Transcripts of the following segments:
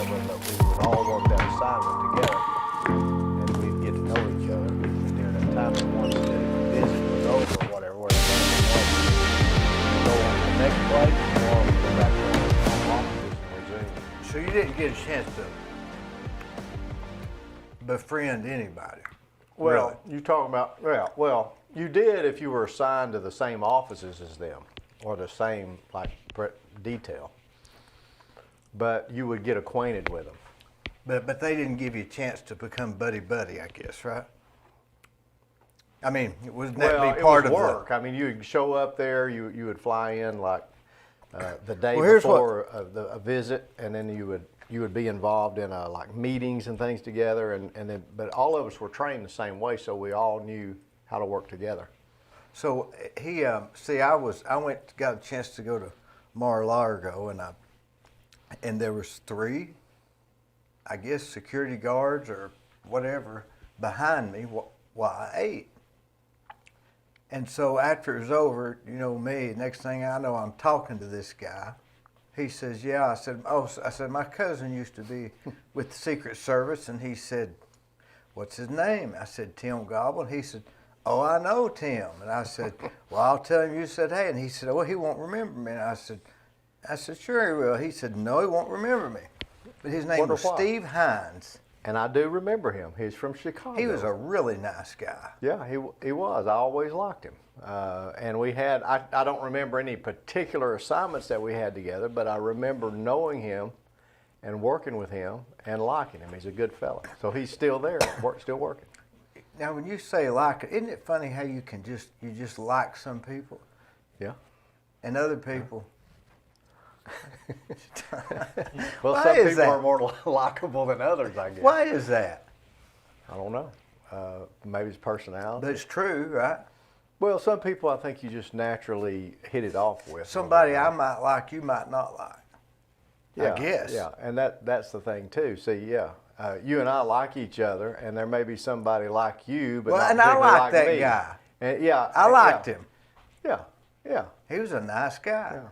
we would all work that assignment together, and we'd get to know each other. And during that time, that once the visit was over or whatever, where go on to the next place, or go back to our offices and resume. So you didn't get a chance to befriend anybody? Well, really? you talk about, well, you did if you were assigned to the same offices as them, or the same, like, detail. But you would get acquainted with them. But they didn't give you a chance to become buddy-buddy, I guess, right? I mean, wouldn't that be part of work? I mean, you'd show up there, you would fly in like the day Well, before a visit, and then you would be involved in like meetings and things together, and then, but all of us were trained the same way, so we all knew how to work together. So he, got a chance to go to Mar-a-Lago, and there was 3, I guess, security guards or whatever behind me while I ate. And so after it was over, you know me, next thing I know, I'm talking to this guy. He says, yeah, I said, my cousin used to be with the Secret Service, and he said, what's his name? I said, Tim Gobble. And he said, oh, I know Tim. And I said, well, I'll tell him you said hey. And he said, well, he won't remember me. And I said, sure he will. He said, no, he won't remember me. But his name was Steve Hines. And I do remember him. He's from Chicago. He was a really nice guy. Yeah, he was. I always liked him. And we had, I don't remember any particular assignments that we had together, but I remember knowing him and working with him and liking him. He's a good fella. So he's still there, still working. Now, when you say like, isn't it funny how you just like some people? Yeah. And other people. Well, Why some is people that? are more likable than others, I guess. Why is that? I don't know. Maybe it's personality. But it's true, right? Well, some people I think you just naturally hit it off with. Somebody I might like, you might not like. Yeah, I guess. Yeah, and that's the thing too. See, yeah, you and I like each other, and there may be somebody like you, but not and I particularly like that me. guy. And, yeah, I liked him. Yeah, yeah. He was a nice guy. Yeah.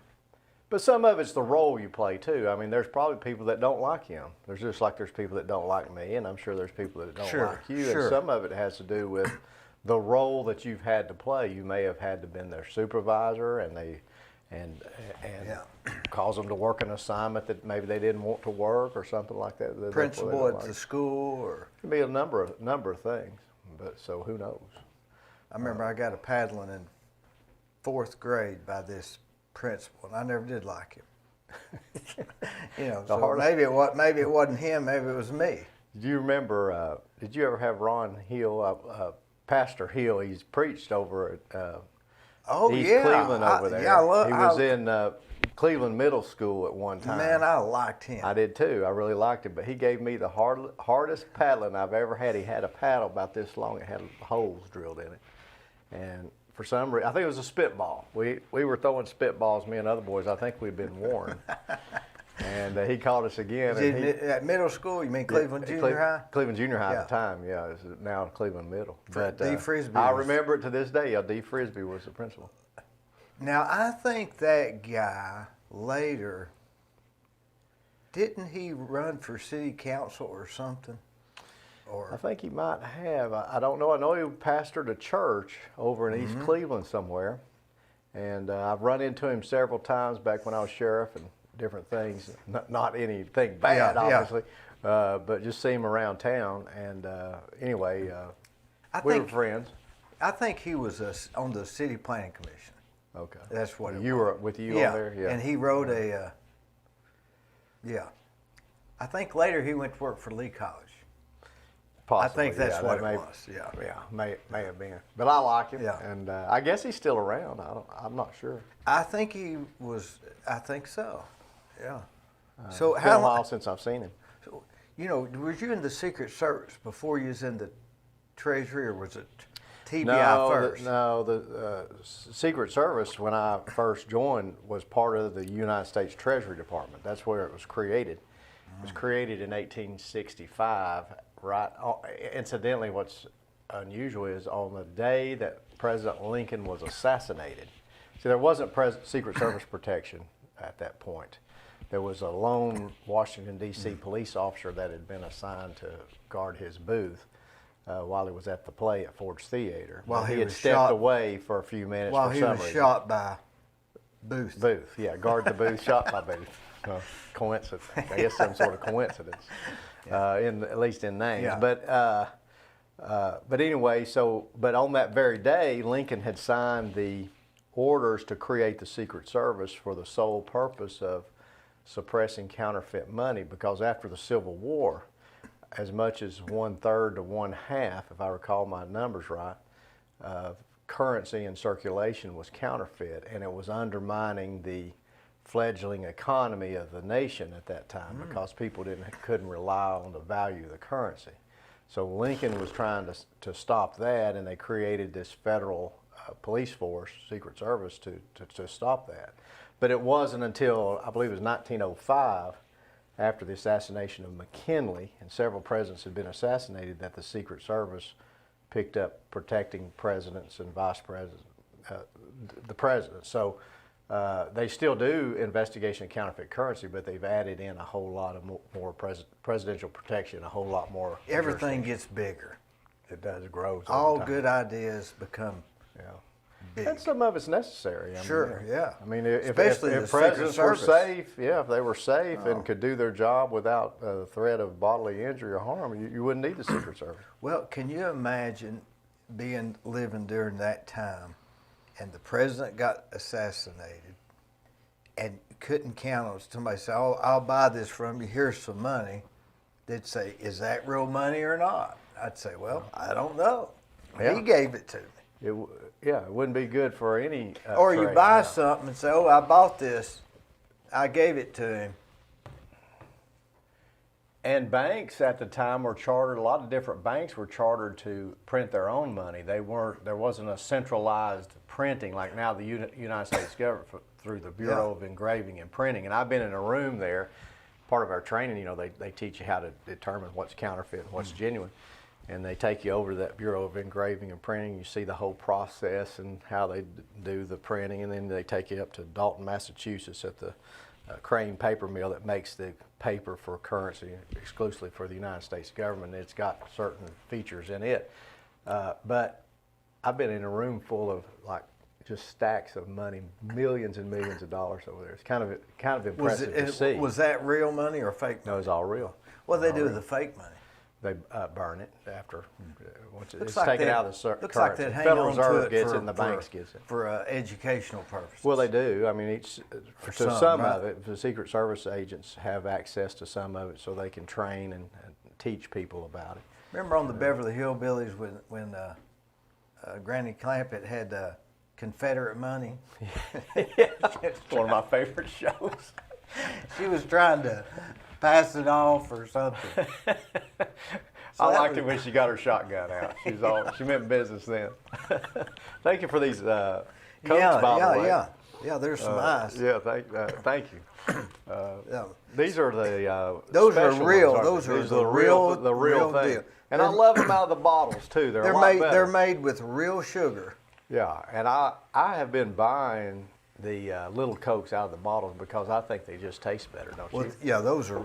But some of it's the role you play too. I mean, there's probably people that don't like him. There's just like there's people that don't like me, and I'm sure there's people that don't like you. Sure. And some of it has to do with the role that you've had to play. You may have had to been their supervisor, and cause them to work an assignment that maybe they didn't want to work or something like that. Principal at the school, or it could be a number of things. But so who knows? I remember I got a paddling in 4th grade by this principal, and I never did like him. You know, so maybe it wasn't him, maybe it was me. Do you remember? Did you ever have Ron Hill, Pastor Hill? He's preached over at East Cleveland over there. Yeah, he was in Cleveland Middle School at one time. Man, I liked him. I did too. I really liked him, but he gave me the hardest paddling I've ever had. He had a paddle about this long. It had holes drilled in it, and for some reason, I think it was a spitball. We were throwing spitballs, me and other boys. I think we'd been warned. And he called us again. At middle school, you mean Cleveland Junior High? Cleveland Junior High at the time, yeah. It's now Cleveland Middle. But Dee Frisbee. I remember it to this day. Yeah, Dee Frisbee was the principal. Now, I think that guy later, didn't he run for city council or something? I think he might have. I don't know. I know he pastored a church over in East Cleveland somewhere. And I've run into him several times back when I was sheriff and different things. Not anything bad, obviously, but just see him around town. And anyway, we were friends. I think he was on the city planning commission. Okay. That's what you were with you on there? Yeah. And he wrote I think later he went to work for Lee College. Possibly, I think that's what it was. Yeah. Yeah, may have been. But I like him. Yeah. And I guess he's still around. I'm not sure. I think he was. I think so. Yeah. So it's been a while since I've seen him. So, you know, was you in the Secret Service before you was in the Treasury, or was it TBI first? The Secret Service, when I first joined, was part of the United States Treasury Department. That's where it was created. It was created in 1865. Right. Incidentally, what's unusual is on the day that President Lincoln was assassinated. See, there wasn't Secret Service protection at that point. there was a lone Washington, D.C. police officer that had been assigned to guard his booth while he was at the play at Ford's Theater. While he he had was stepped shot, away for a few minutes while for he some was reason. shot by Booth. Booth, yeah, guard the booth, shot by Booth. Coincidence, I guess some sort of coincidence, at least in names. Yeah. But anyway, but on that very day, Lincoln had signed the orders to create the Secret Service for the sole purpose of suppressing counterfeit money, because after the Civil War, as much as 1/3 to 1/2, if I recall my numbers right, currency in circulation was counterfeit, and it was undermining the fledgling economy of the nation at that time because people couldn't rely on the value of the currency. So Lincoln was trying to stop that, and they created this federal police force, Secret Service, to stop that. But it wasn't until, I believe it was 1905, after the assassination of McKinley, and several presidents had been assassinated, that the Secret Service picked up protecting presidents and vice presidents, the president. So they still do investigation of counterfeit currency, but they've added in a whole lot of more presidential protection, a whole lot more. Everything gets bigger. It does, grows. All over time. good ideas become big. And some of it's necessary. Sure, yeah. I mean, if Especially the presidents Secret were Service. safe, if they were safe and could do their job without the threat of bodily injury or harm, you wouldn't need the Secret Service. Well, can you imagine living during that time, and the president got assassinated, and you couldn't count on somebody say, "Oh, I'll buy this from you. Here's some money." They'd say, "Is that real money or not?" I'd say, "Well, I don't know. Yeah. He gave it to me." It wouldn't be good for any. Or you trade, buy yeah. something and say, "Oh, I bought this. I gave it to him." And banks at the time were chartered. A lot of different banks were chartered to print their own money. There wasn't a centralized printing like now the United States government through the Bureau of Engraving and Printing. And I've been in a room there. Part of our training, they teach you how to determine what's counterfeit and what's genuine. And they take you over to that Bureau of Engraving and Printing. You see the whole process and how they do the printing. And then they take you up to Dalton, Massachusetts at the Crane paper mill that makes the paper for currency exclusively for the United States government. It's got certain features in it. But I've been in a room full of just stacks of money, millions and millions of dollars over there. It's kind of impressive to see. Was that real money or fake money? No, it's all real. What do they do with the fake money? They burn it after once it's like taken they- out of the looks currency. like they'd hang Federal on to Reserve it gets for- it, and the banks gets it. For educational purposes. Well, they do. I mean, to some, some right? of it, the Secret Service agents have access to some of it, so they can train and teach people about it. Remember on the Beverly Hillbillies when Granny Clampett had Confederate money? It's one of my favorite shows. She was trying to pass it off or something. I liked it when she got her shotgun out. She meant business then. Thank you for these coats, by the way. Yeah, there's some ice. Yeah, thank you. Yeah. These are the Those are special real. ones, aren't Those they? are These the real real thing. deal. And I love them out of the bottles too. They're a lot better. They're made with real sugar. Yeah, and I have been buying the little Cokes out of the bottles because I think they just taste better, don't Well, you? yeah, those are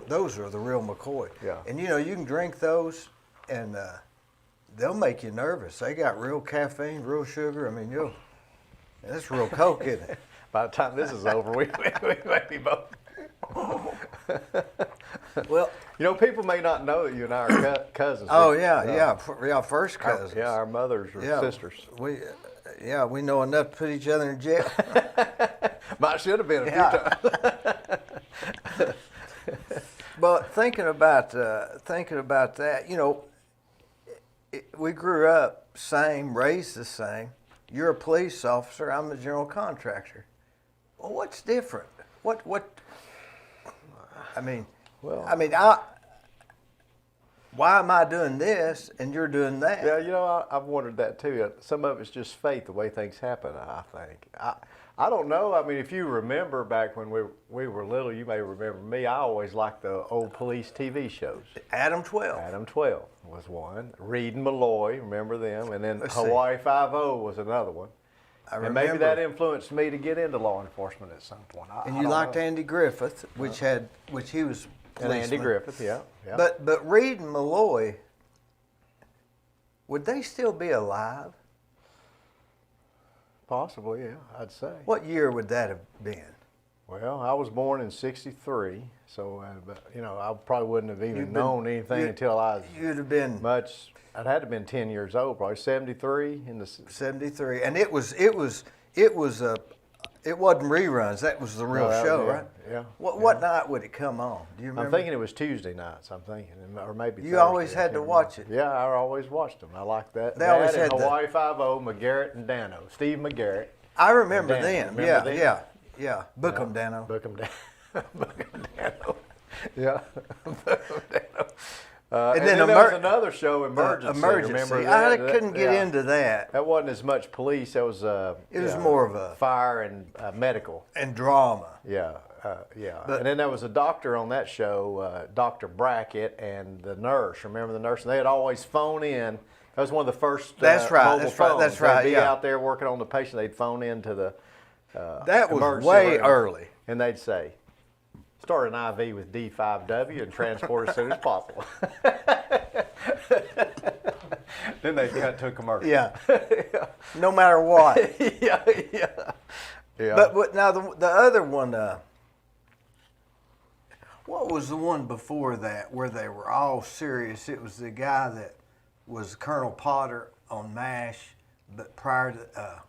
the real McCoy. Yeah. And you can drink those, and they'll make you nervous. They got real caffeine, real sugar. I mean, that's real Coke, isn't it? By the time this is over, we may be both. Well, people may not know that you and I are cousins. oh yeah, first cousins. Our mothers are sisters. We know enough to put each other in jail. Might should have been a few times. But thinking about that, we grew up same, raised the same. You're a police officer. I'm the general contractor. Well, what's different? What? I mean, why am I doing this and you're doing that? Yeah, I've wondered that too. Some of it's just fate, the way things happen, I think. I don't know. I mean, if you remember back when we were little, you may remember me. I always liked the old police TV shows. Adam 12. Adam 12 was one. Reed and Malloy, remember them? And then Let's see. Hawaii Five-0 was another one. And maybe that influenced me to get into law enforcement at some point. And you liked Andy Griffith, which he was and Andy Griffith, yeah. But Reed and Malloy, would they still be alive? Possibly, yeah, I'd say. What year would that have been? Well, I was born in '63, so I probably wouldn't have even known anything until I was. You'd have been much. I'd had to have been 10 years old, probably 73 in the 73, and it wasn't reruns. That was the real show, right? Yeah. What night would it come on? Do you remember? I'm thinking it was Tuesday nights. I'm thinking, or maybe. You Thursday, always had to watch it. Yeah, I always watched them. I liked that. They always had Hawaii Five-0, McGarrett and Dano, Steve McGarrett. I remember them. Remember them? Yeah. Book 'em, Dano. Book 'em, Dano. Yeah. Book 'em, Dano. And then there was another show, Emergency. Remember I couldn't get into that. That wasn't as much police. That was it was more of a fire and medical and drama. Yeah, and then there was a doctor on that show, Dr. Brackett, and the nurse. Remember the nurse? And they had always phone in. That was one of the first mobile phones. That's right. They'd be out there working on the patient. They'd phone in to the that was way early, and they'd say, "Start an IV with D5W and transport as soon as possible." Then they cut to a commercial. Yeah. No matter what. Yeah. But now the other one, what was the one before that where they were all serious? It was the guy that was Colonel Potter on MASH, but prior to.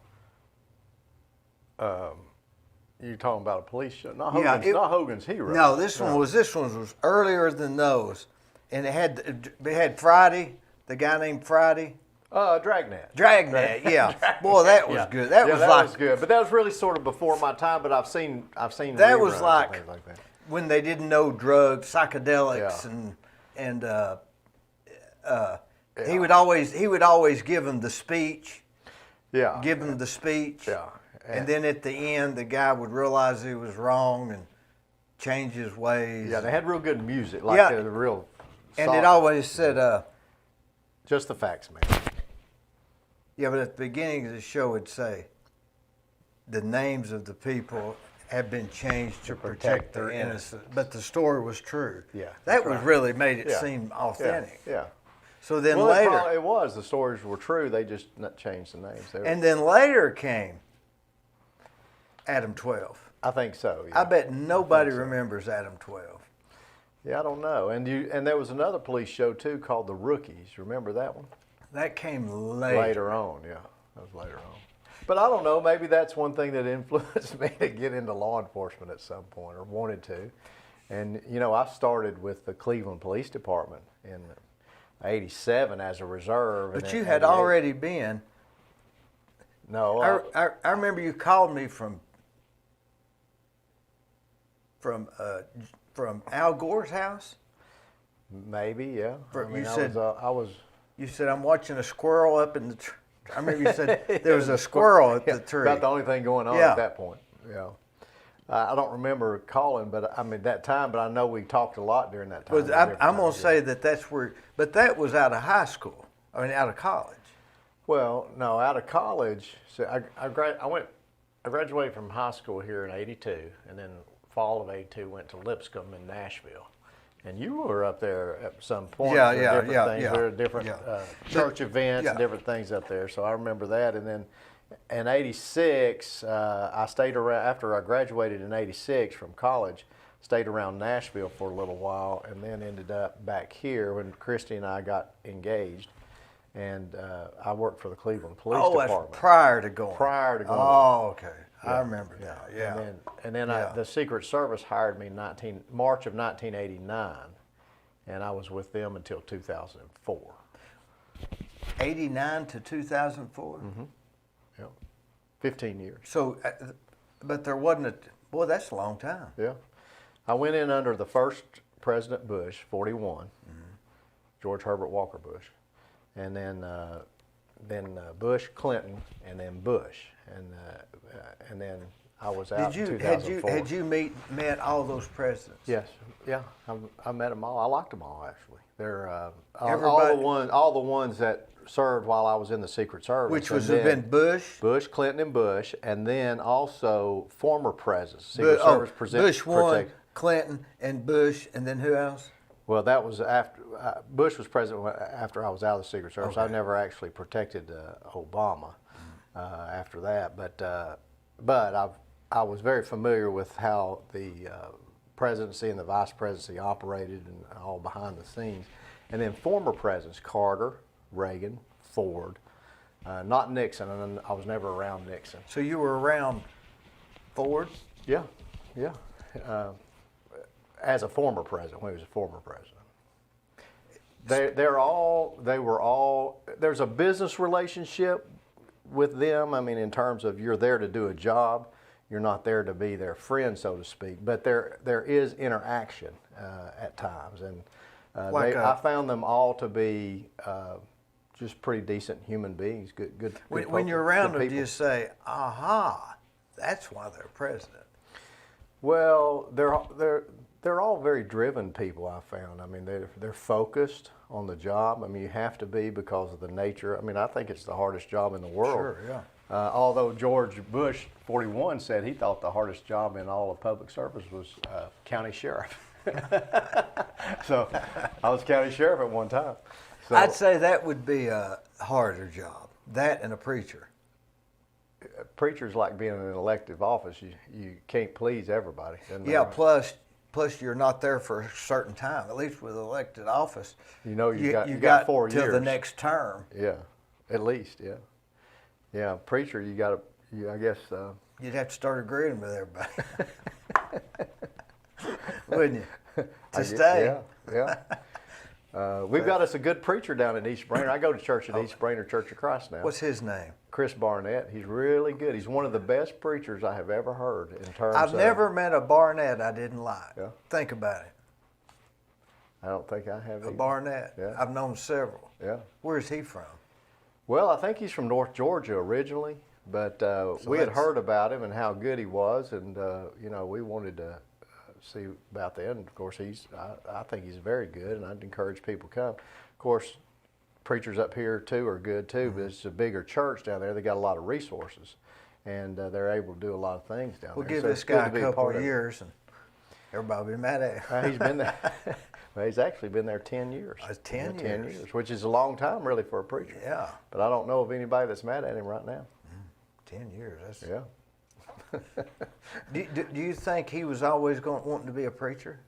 You're talking about a police show? Not Hogan's Hero. No, this one was earlier than those, and it had Friday, the guy named Friday. Dragnet. Dragnet, yeah. Boy, that was good. That was good, but that was really sort of before my time. But I've seen. That was like that. When they didn't know drugs, psychedelics, and he would always give them the speech. Yeah. Give them the speech. Yeah. And then at the end, the guy would realize he was wrong and change his ways. Yeah, they had real good music, like the real. And it always said, "Just the facts, man." Yeah, but at the beginning of the show, it'd say, "The names of the people have been changed to protect their innocence," but the story was true. Yeah, that was really made it seem authentic. Yeah. So then later, it was the stories were true. They just not changed the names. And then later came Adam 12. I think so. Yeah. I bet nobody remembers Adam 12. Yeah, I don't know. And there was another police show too called The Rookies. Remember that one? That came later. Later on, yeah. That was later on. But I don't know. Maybe that's one thing that influenced me to get into law enforcement at some point, or wanted to. And I started with the Cleveland Police Department in '87 as a reserve. But you had already been. No, I remember you called me from Al Gore's house. Maybe, yeah. You said I'm watching a squirrel up in the tree. I remember you said there was a squirrel at the tree. About the only thing going on at that point. Yeah. I don't remember calling, but that time. But I know we talked a lot during that time. But I'm going to say that's where. But that was out of high school. Out of college. Well, no, out of college. So I graduated from high school here in '82, and then fall of '82 went to Lipscomb in Nashville. And you were up there at some point. There were different church events and different things up there. So I remember that. And then in '86, I stayed around after I graduated in '86 from college. Stayed around Nashville for a little while, and then ended up back here when Christy and I got engaged. And I worked for the Cleveland Police Department. Oh, that's prior to going. Oh, okay. Yeah. I remember that. Yeah. And then the Secret Service hired me in March of 1989, and I was with them until 2004. 89 to 2004? Mm-hmm. Yep. 15 years. So, but there wasn't boy, that's a long time. Yeah. I went in under the first President Bush, 41, George Herbert Walker Bush, and then Bush, Clinton, and then Bush. And then I was out in Had 2004. you met all those presidents? Yes, yeah, I met them all. I liked them all actually. They're Everybody- all the ones that served while I was in the Secret Service. Which And was have then been Bush, Clinton, and Bush, and then also former presidents. Secret Service Bush one, Clinton, and Bush, and then who else? Well, that was after Bush was president after I was out of the Secret Service. Okay. I never actually protected Obama after that, but I was very familiar with how the presidency and the vice presidency operated and all behind the scenes. And then former presidents, Carter, Reagan, Ford, not Nixon, and I was never around Nixon. So you were around Ford? Yeah. As a former president, when he was a former president. There's a business relationship with them. I mean, in terms of you're there to do a job, you're not there to be their friend, so to speak. But there is interaction at times, and I found them all to be just pretty decent human beings. Good. When you're around them, do you say, "Aha, that's why they're president"? Well, they're all very driven people, I found. I mean, they're focused on the job. I mean, you have to be because of the nature. I mean, I think it's the hardest job in the world. Sure, yeah. Although George Bush, 41, said he thought the hardest job in all of public service was county sheriff. So I was county sheriff at one time. So, I'd say that would be a harder job. That and a preacher. preacher's like being in an elective office. You can't please everybody. Yeah, plus you're not there for a certain time. At least with elected office, you got 4 years till the next term. Yeah, at least. Yeah. Preacher, I guess. You'd have to start agreeing with everybody, wouldn't you? To stay. Yeah. We've got us a good preacher down at East Brainerd. I go to church at East Brainerd Church of Christ now. What's his name? Chris Barnett. He's really good. He's one of the best preachers I have ever heard in terms I've of... never met a Barnett I didn't like. Yeah. Think about it. I don't think I have A either. Barnett. Yeah. I've known several. Yeah. Where's he from? Well, I think he's from North Georgia originally, but we had heard about him and how good he was, and we wanted to see about that. And of course, I think he's very good, and I'd encourage people to come. Of course, preachers up here too are good too, but it's a bigger church down there. They got a lot of resources, and they're able to do a lot of things down We'll there. give So this it's good guy to a be couple part of it. years, and everybody will be mad at him. He's been there. Well, he's actually been there 10 years. 10 10 years. years, which is a long time really for a preacher. Yeah. But I don't know of anybody that's mad at him right now. 10 years. That's... Yeah. Do you think he was always wanting to be a preacher?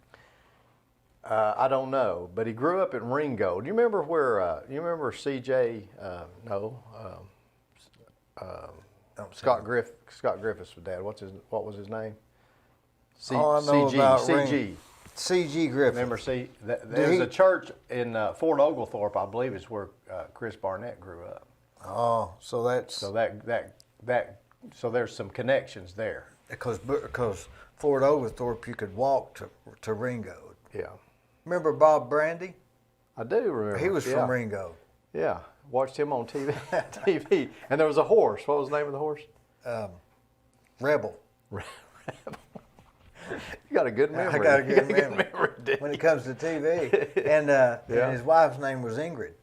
I don't know, but he grew up in Ringo. Do you remember where? You remember C.J. Scott Griffith's dad. What was his name? I know about C.G. C.G. Griffith. Remember, there's a church in Fort Oglethorpe, I believe, is where Chris Barnett grew up. Oh, so that's So there's some connections there. because Fort Oglethorpe you could walk to Ringo. Yeah, Remember Bob Brandy? I do remember. He was from Ringo. Yeah, watched him on TV. TV, and there was a horse. What was the name of the horse? Rebel. You got a good memory. I got a good You memory. dude. When it comes to TV. And his wife's name was Ingrid.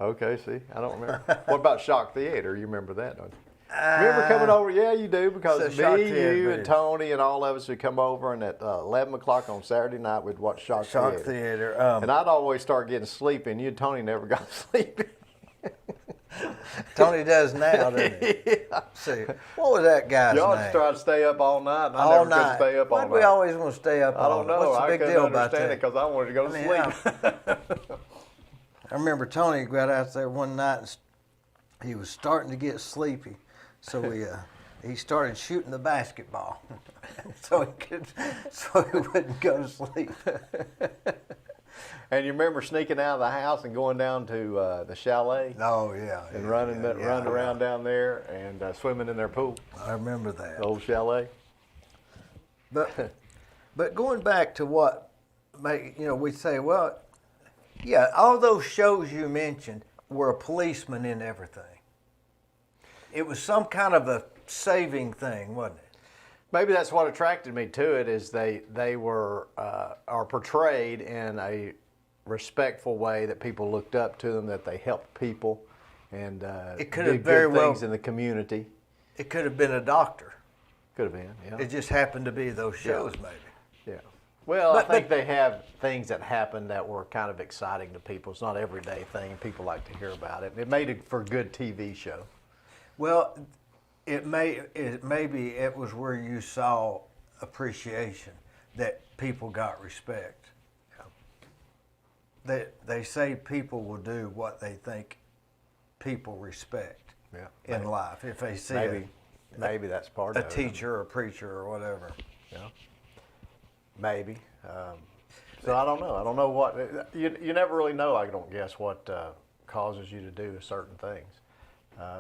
Okay, see, I don't remember. What about Shock Theater? You remember that, don't you? Remember coming over? Yeah, you do, because So Shock me, Theater, you, but and Tony, and all of us would come over, and at 11 o'clock on Saturday night, we'd watch Shock Theater. Theater. And I'd always start getting sleepy, and you and Tony never got sleepy. Tony does now, doesn't he? Yeah. See, what was that guy's Y'all name? just try to stay up all night, and I all never night. could stay up all Why night. do we always want to stay up I all don't night? know. What's the I big couldn't deal about understand that? it because I wanted to go to sleep. I remember Tony got out there one night and he was starting to get sleepy, so he started shooting the basketball, so he wouldn't go to sleep. And you remember sneaking out of the house and going down to the chalet Oh yeah, and running around down there and swimming in their pool, I remember that. the old chalet. But going back to what we say, well, yeah, all those shows you mentioned were a policeman in everything. It was some kind of a saving thing, wasn't it? maybe that's what attracted me to it, is they were are portrayed in a respectful way, that people looked up to them, that they helped people, and It could did have very good well- things in the community. It could have been a doctor. Could have been, yeah. It just happened to be those shows, maybe. Yeah. Well, But- I think they have things that happen that were kind of exciting to people. It's not an everyday thing. People like to hear about it. It made it for a good TV show. Well, maybe it was where you saw appreciation, that people got respect. They say people will do what they think people respect in life. If they see maybe that's part a of it. teacher or a preacher or whatever. Yeah. Maybe. So I don't know. I don't know what you never really know. I don't guess what causes you to do certain things.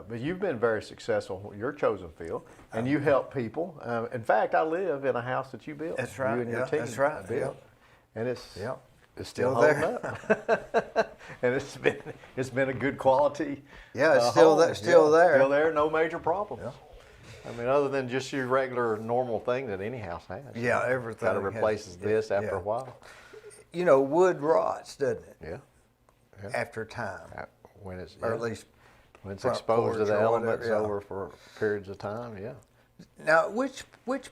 But you've been very successful in your chosen field, and you help people. In fact, I live in a house that you built. That's right. You and your team that's right. built. And it's Still still holding there. up. And it's been a good quality. Yeah, it's still home. there. Still there. Still there. No major problems. Yeah. I mean, other than just your regular normal thing that any house has. Yeah, everything kind of replaces this after a yeah. while. You know, wood rots, doesn't it? Yeah. After time, When it's or at least when it's front exposed to porch the or elements whatever, yeah. over for periods of time. Yeah. Now, which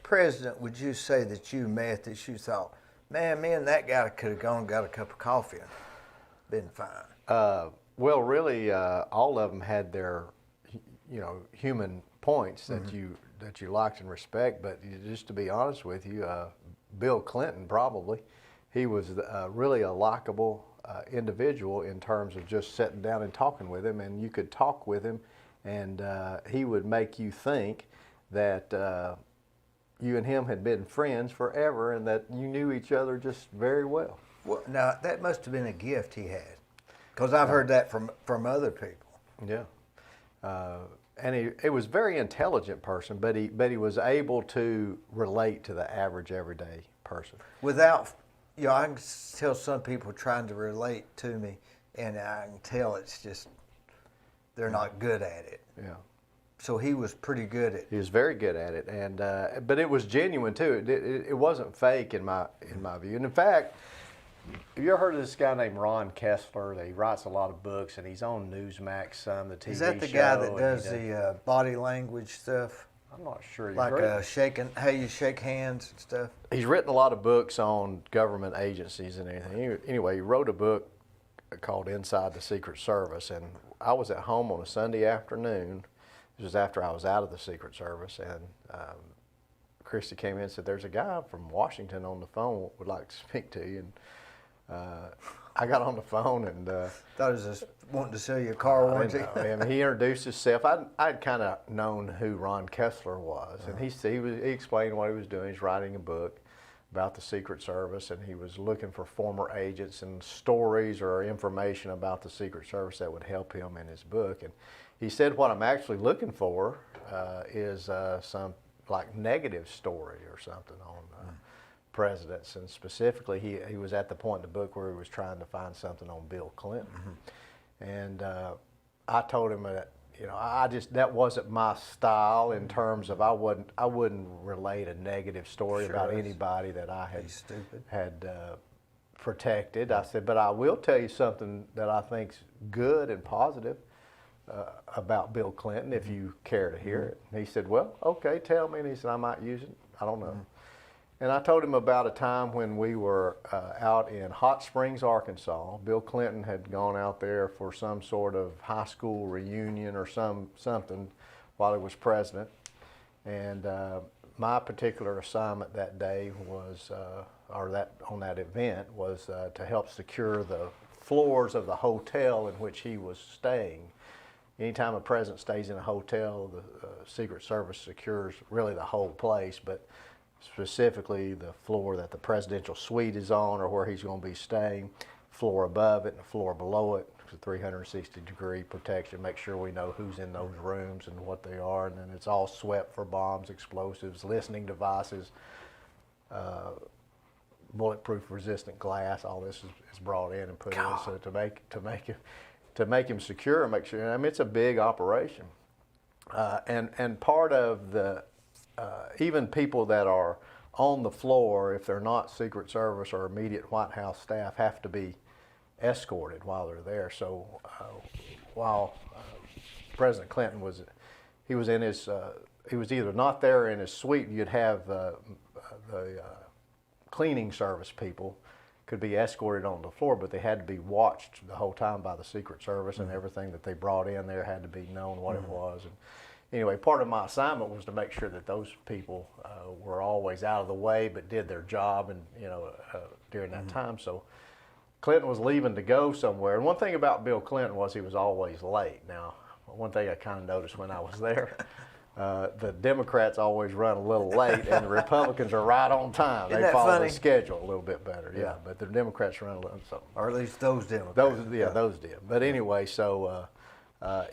president would you say that you met that you thought, man, me and that guy could have gone and got a cup of coffee and been fine? Well, really, all of them had their, human points that you liked and respect. But just to be honest with you, Bill Clinton probably, he was really a likable individual in terms of just sitting down and talking with him, and you could talk with him, and he would make you think that you and him had been friends forever, and that you knew each other just very well. Well, now that must have been a gift he had, because I've heard that from other people. Yeah, and he was a very intelligent person, but he was able to relate to the average everyday person. Without, I can tell some people trying to relate to me, and I can tell it's just they're not good at it. Yeah. So he was pretty good at it. He was very good at it, and but it was genuine too. It wasn't fake in my view. And in fact, have you ever heard of this guy named Ron Kessler? He writes a lot of books, and he's on Newsmax, the TV show. Is that the guy that does the body language stuff? I'm not sure. Like shaking, how you shake hands and stuff? He's written a lot of books on government agencies and anything. Anyway, he wrote a book called Inside the Secret Service, and I was at home on a Sunday afternoon. This was after I was out of the Secret Service, and Christy came in and said, "There's a guy from Washington on the phone would like to speak to you." And I got on the phone and Thought it was just wanting to sell you a car warranty. he introduced himself. I'd kind of known who Ron Kessler was, and he explained what he was doing. He's writing a book about the Secret Service, and he was looking for former agents and stories or information about the Secret Service that would help him in his book. And he said, what I'm actually looking for is some like negative story or something on presidents. And specifically, he was at the point in the book where he was trying to find something on Bill Clinton. And I told him that, that wasn't my style in terms of I wouldn't relate a negative story about anybody that I had protected. I said, but I will tell you something that I think's good and positive about Bill Clinton, if you care to hear it. And he said, well, okay, tell me. And he said, I might use it. I don't know. And I told him about a time when we were out in Hot Springs, Arkansas. Bill Clinton had gone out there for some sort of high school reunion or something while he was president. And my particular assignment that day was, on that event, was to help secure the floors of the hotel in which he was staying. Anytime a president stays in a hotel, the Secret Service secures really the whole place, but specifically the floor that the presidential suite is on or where he's going to be staying, floor above it and the floor below it, 360-degree protection, make sure we know who's in those rooms and what they are, and then it's all swept for bombs, explosives, listening devices, bulletproof resistant glass. All this is brought in and put in, so to make him secure, make sure. I mean, it's a big operation, and part of the even people that are on the floor, if they're not Secret Service or immediate White House staff, have to be escorted while they're there. So while President Clinton he was in his, he was either not there in his suite. You'd have the cleaning service people could be escorted on the floor, but they had to be watched the whole time by the Secret Service, and everything that they brought in there had to be known what it was. And anyway, part of my assignment was to make sure that those people were always out of the way, but did their job, and during that time. So Clinton was leaving to go somewhere, and one thing about Bill Clinton was he was always late. Now, one thing I kind of noticed when I was there. The Democrats always run a little late, and the Republicans are right on time. Isn't they that follow funny? the schedule a little bit better, yeah. But the Democrats run a little, so. Or at least those Democrats. Those did. But anyway, so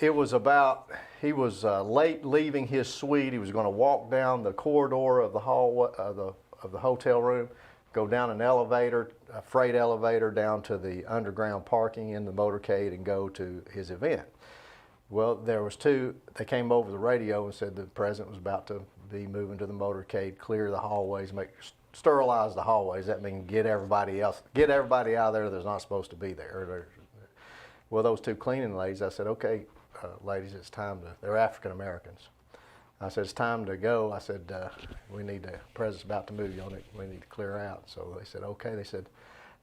it was about, he was late leaving his suite. He was going to walk down the corridor of the hallway of the hotel room, go down an elevator, a freight elevator, down to the underground parking in the motorcade, and go to his event. Well, there was two. They came over the radio and said the president was about to be moving to the motorcade, clear the hallways, sterilize the hallways. That means get everybody out of there that's not supposed to be there. Well, those two cleaning ladies, I said, okay, ladies, it's time to. They're African Americans. I said, it's time to go. I said, the president's about to move. We need to clear out. So they said, okay. They said,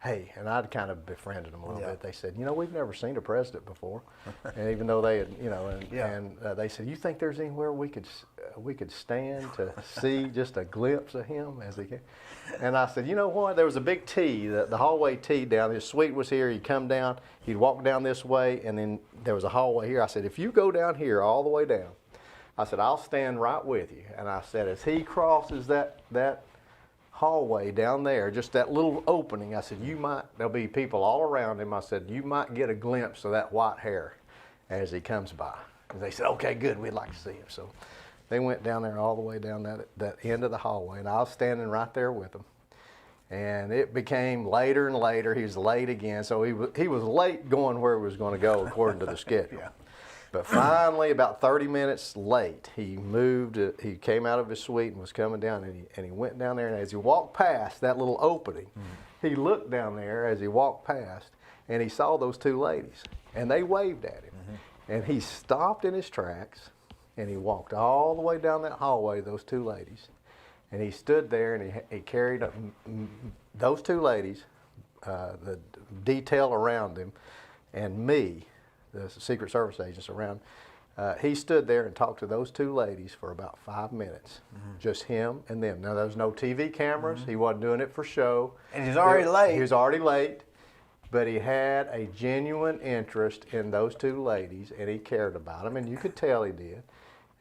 hey, and I'd kind of befriended them a little bit. They said, we've never seen a president before, and even though they had, they said, you think there's anywhere we could stand to see just a glimpse of him as he came? And I said, you know what? There was a big T, the hallway T down. His suite was here. He'd come down. He'd walk down this way, and then there was a hallway here. I said, if you go down here all the way down, I said, I'll stand right with you. And I said, as he crosses that hallway down there, just that little opening, I said, there'll be people all around him. I said, you might get a glimpse of that white hair as he comes by. And they said, okay, good, we'd like to see him. So they went down there all the way down that end of the hallway, and I was standing right there with them. And it became later and later. He was late again, so he was late going where he was going to go according to the schedule. Yeah. But finally, about 30 minutes late, he moved. He came out of his suite and was coming down, and he went down there. And as he walked past that little opening, he looked down there as he walked past, and he saw those two ladies, and they waved at him. And he stopped in his tracks, and he walked all the way down that hallway, those two ladies, and he stood there, and he carried those two ladies, the detail around him, and me, the Secret Service agents around. He stood there and talked to those two ladies for about 5 minutes, just him and them. Now, there was no TV cameras. He wasn't doing it for show. And he's already late. He was already late, but he had a genuine interest in those two ladies, and he cared about them, and you could tell he did.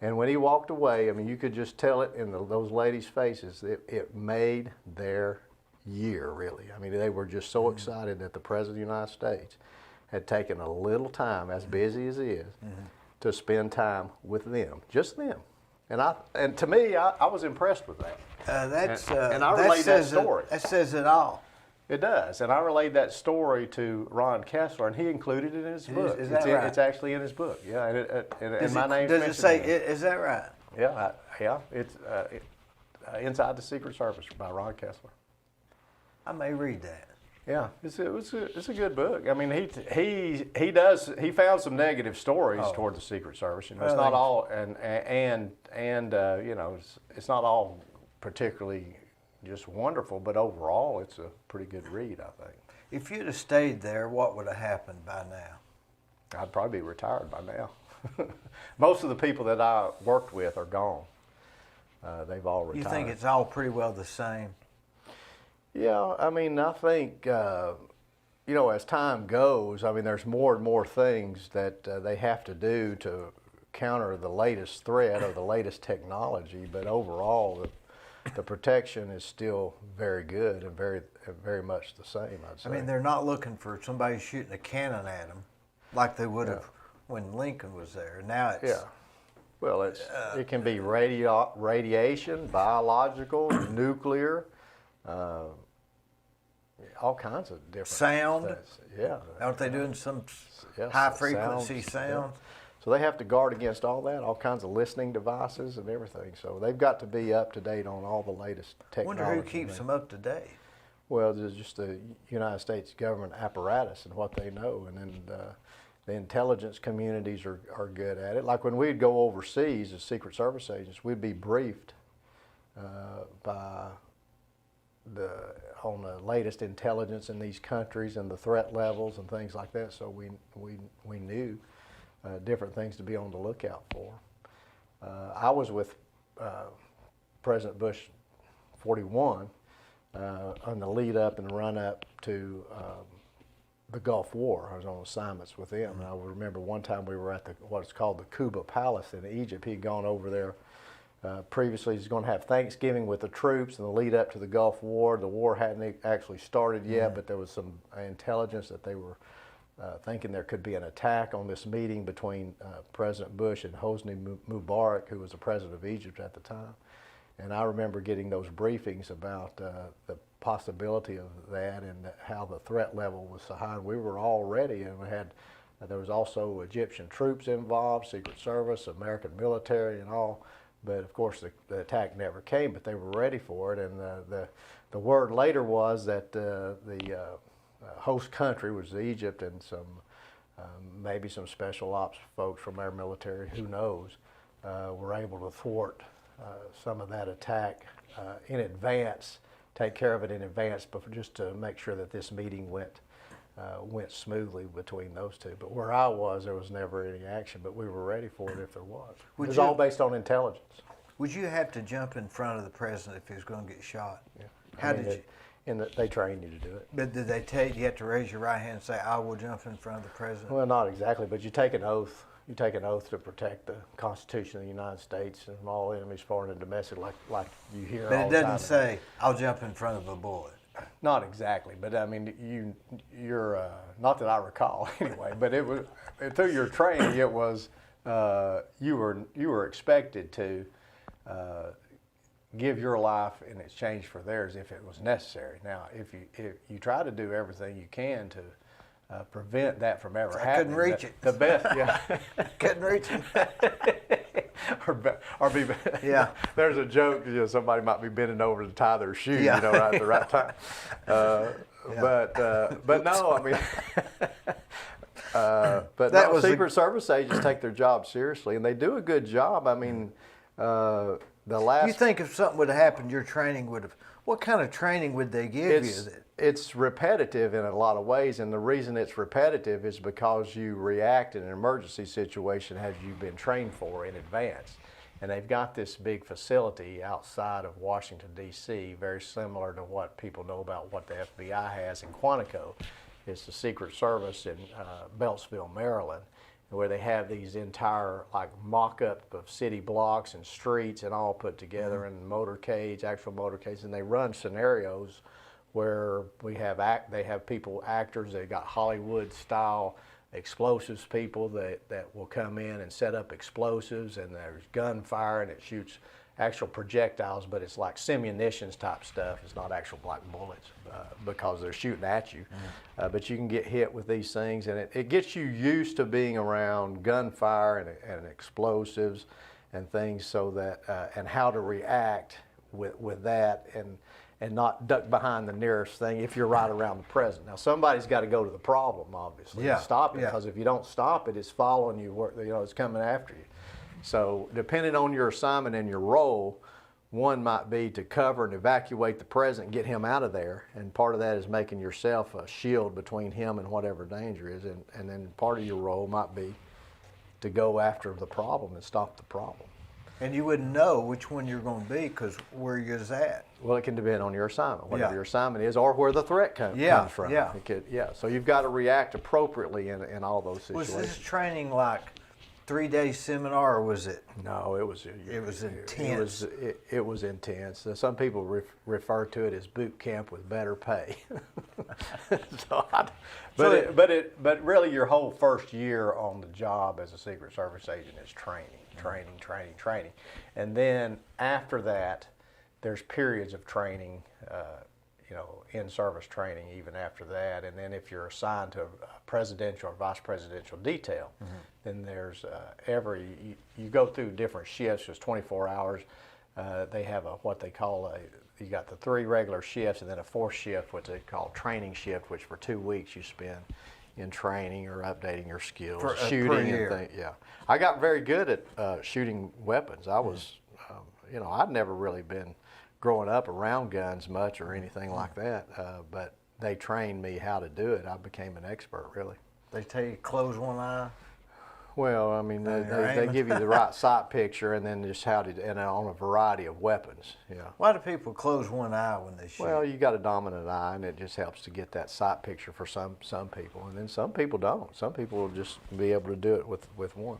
And when he walked away, I mean, you could just tell it in those ladies' faces. It made their year, really. I mean, they were just so excited that the President of the United States had taken a little time, as busy as he is, to spend time with them, just them. And to me, I was impressed with that. And I relayed that story. That says it all. It does, and I relayed that story to Ron Kessler, and he included it in his book. Is that right? It's actually in his book, yeah. And my name's does it say? mentioned in it. Is that right? Yeah, It's Inside the Secret Service by Ron Kessler. I may read that. Yeah, it's a good book. I mean, he found some negative stories toward the Secret Service. It's not all, and it's not all particularly just wonderful, but overall, it's a pretty good read, I think. If you'd have stayed there, what would have happened by now? I'd probably be retired by now. Most of the people that I worked with are gone. They've all retired. You think it's all pretty well the same? Yeah, I mean, I think, as time goes, I mean, there's more and more things that they have to do to counter the latest threat or the latest technology, but overall, the protection is still very good and very much the same, I'd say. I mean, they're not looking for somebody shooting a cannon at them like they would have when Lincoln was there. Now it's... Yeah. Well, it can be radiation, biological, nuclear, all kinds of different sound. things. Yeah. Aren't they doing some high frequency sound? So they have to guard against all that, all kinds of listening devices and everything. So they've got to be up to date on all the latest technology. Wonder who keeps them up to date. Well, there's just the United States government apparatus and what they know, and then the intelligence communities are good at it. Like when we'd go overseas as Secret Service agents, we'd be briefed on the latest intelligence in these countries and the threat levels and things like that. So we knew different things to be on the lookout for. I was with President Bush 41 on the lead up and run up to the Gulf War. I was on assignments with him. And I remember one time we were at what's called the Kuba Palace in Egypt. He'd gone over there previously. He's going to have Thanksgiving with the troops and the lead up to the Gulf War. The war hadn't actually started yet, but there was some intelligence that they were thinking there could be an attack on this meeting between President Bush and Hosni Mubarak, who was the president of Egypt at the time. And I remember getting those briefings about the possibility of that and how the threat level was so high. We were all ready, and there was also Egyptian troops involved, Secret Service, American military, and all. But of course, the attack never came. But they were ready for it, and the word later was that the host country was Egypt, and maybe some special ops folks from our military, who knows, were able to thwart some of that attack in advance, take care of it in advance, but just to make sure that this meeting went smoothly between those two. But where I was, there was never any action, but we were ready for it if there was. It was all based on intelligence. Would you have to jump in front of the president if he was going to get shot? Yeah. How did you? They trained you to do it. But did they tell you had to raise your right hand and say, "I will jump in front of the president"? Well, not exactly, but you take an oath. You take an oath to protect the Constitution of the United States and from all enemies, foreign and domestic, like you hear all the time. But it doesn't say, "I'll jump in front of a bullet." Not exactly, but I mean, you're not that I recall anyway. But it was through your training. It was you were expected to give your life in exchange for theirs if it was necessary. Now, if you try to do everything you can to prevent that from ever happening. Couldn't reach it. The best, yeah. Couldn't reach it. or be, yeah. There's a joke, somebody might be bending over to tie their shoe, right at the right time. But no, I mean, but that no, Secret Service agents take their job seriously, and they do a good job. I mean, You think if something would have happened, your training would have. What kind of training would they give you? It's repetitive in a lot of ways, and the reason it's repetitive is because you react in an emergency situation as you've been trained for in advance. And they've got this big facility outside of Washington, D.C., very similar to what people know about what the FBI has in Quantico. It's the Secret Service in Beltsville, Maryland, where they have these entire mock-up of city blocks and streets and all put together in motorcades, actual motorcades, and they run scenarios where they have people, actors, they've got Hollywood-style explosives people that will come in and set up explosives, and there's gunfire, and it shoots actual projectiles, but it's like simunitions type stuff. It's not actual black bullets because they're shooting at you. But you can get hit with these things, and it gets you used to being around gunfire and explosives and things, so that and how to react with that and not duck behind the nearest thing if you're right around the president. Now, somebody's got to go to the problem, obviously, and stop it, because if you don't stop it, it's following you, it's coming after you. So depending on your assignment and your role, one might be to cover and evacuate the president and get him out of there, and part of that is making yourself a shield between him and whatever danger is, and then part of your role might be to go after the problem and stop the problem. And you wouldn't know which one you're going to be because where you're at. Well, it can depend on your assignment, whatever your assignment is, or where the threat comes from. So you've got to react appropriately in all those situations. Was this training like 3-day seminar, or was it? No, it was intense. It was intense. Some people refer to it as boot camp with better pay. But really, your whole first year on the job as a Secret Service agent is training, and then after that, there's periods of training in-service training even after that. And then if you're assigned to a presidential or vice presidential detail, then there's you go through different shifts. It's 24 hours. They have what they call you got the 3 regular shifts and then a 4th shift, what they call training shift, which for 2 weeks you spend in training or updating your skills, shooting and things. Yeah, I got very good at shooting weapons. I was, I'd never really been growing up around guns much or anything like that, but they trained me how to do it. I became an expert, really. They tell you close one eye. Well, I mean, they give you the right sight picture and then just and on a variety of weapons. Yeah. Why do people close one eye when they shoot? Well, you got a dominant eye, and it just helps to get that sight picture for some people, and then some people don't. Some people will just be able to do it with one.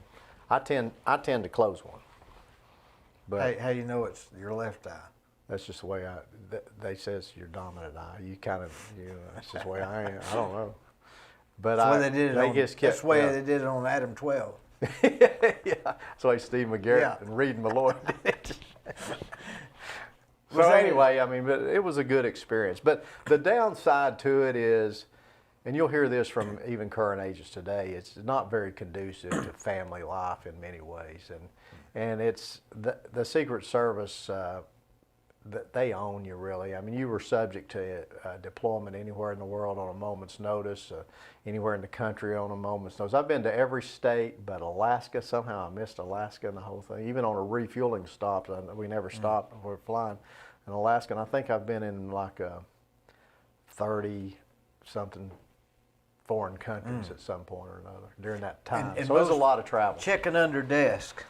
I tend to close one. But how do you know it's your left eye? That's just the way they say it's your dominant eye. You kind of, that's just the way I am. I don't know. But that's the way they did it on Adam 12. Yeah, that's why Steve McGarrett and Reed Malloy did it. So anyway, I mean, but it was a good experience. But the downside to it is, and you'll hear this from even current agents today, it's not very conducive to family life in many ways. And it's the Secret Service, they own you, really. I mean, you were subject to deployment anywhere in the world on a moment's notice, anywhere in the country on a moment's notice. I've been to every state but Alaska. Somehow I missed Alaska and the whole thing. Even on a refueling stop, we never stopped when we were flying in Alaska. And I think I've been in like 30-something foreign countries at some point or another during that time. And so it was a lot of travel. Checking under desk.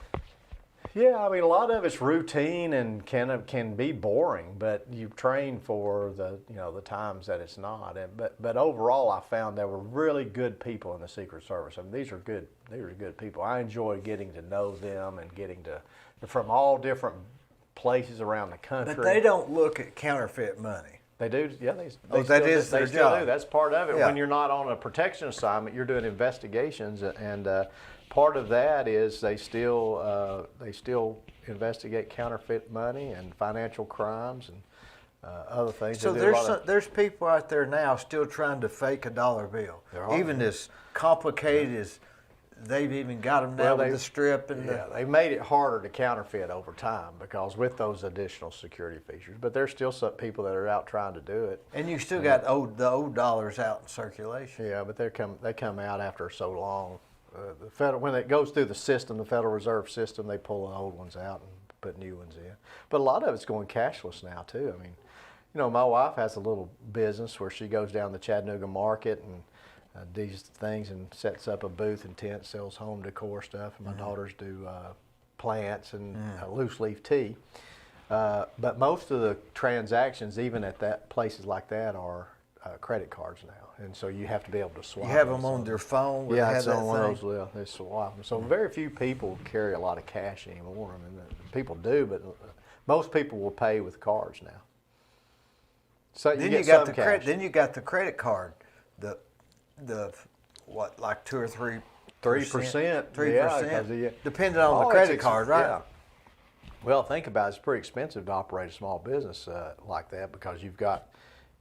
Yeah, I mean, a lot of it's routine and can be boring, but you train for the times that it's not. But overall, I found there were really good people in the Secret Service. I mean, these are good people. I enjoy getting to know them and from all different places around the country. But they don't look at counterfeit money. They do, yeah. They that is their job. Do. That's part of it. Yeah. When you're not on a protection assignment, you're doing investigations and. Part of that is they still investigate counterfeit money and financial crimes and other things. So there's people out there now still trying to fake a dollar bill, even as complicated as they've even got them now with the strip and they've made it harder to counterfeit over time because with those additional security features. But there's still some people that are out trying to do it. And you still got the old dollars out in circulation. Yeah, but they come out after so long. When it goes through the system, the Federal Reserve System, they pull the old ones out and put new ones in. But a lot of it's going cashless now too. I mean, my wife has a little business where she goes down the Chattanooga market and these things and sets up a booth and tent, sells home decor stuff. And my daughters do plants and loose leaf tea. But most of the transactions, even at places like that, are credit cards now. And so you have to be able to swipe. You have them on their phone? Yeah, it's on one of those. They swipe them. So very few people carry a lot of cash anymore. I mean, people do, but most people will pay with cards now. So then you got the credit. Then you got the credit card. The what, like 2 or 3%? 3%. 3%. Depending on the credit card, right? Yeah. Well, think about it. It's pretty expensive to operate a small business like that because you've got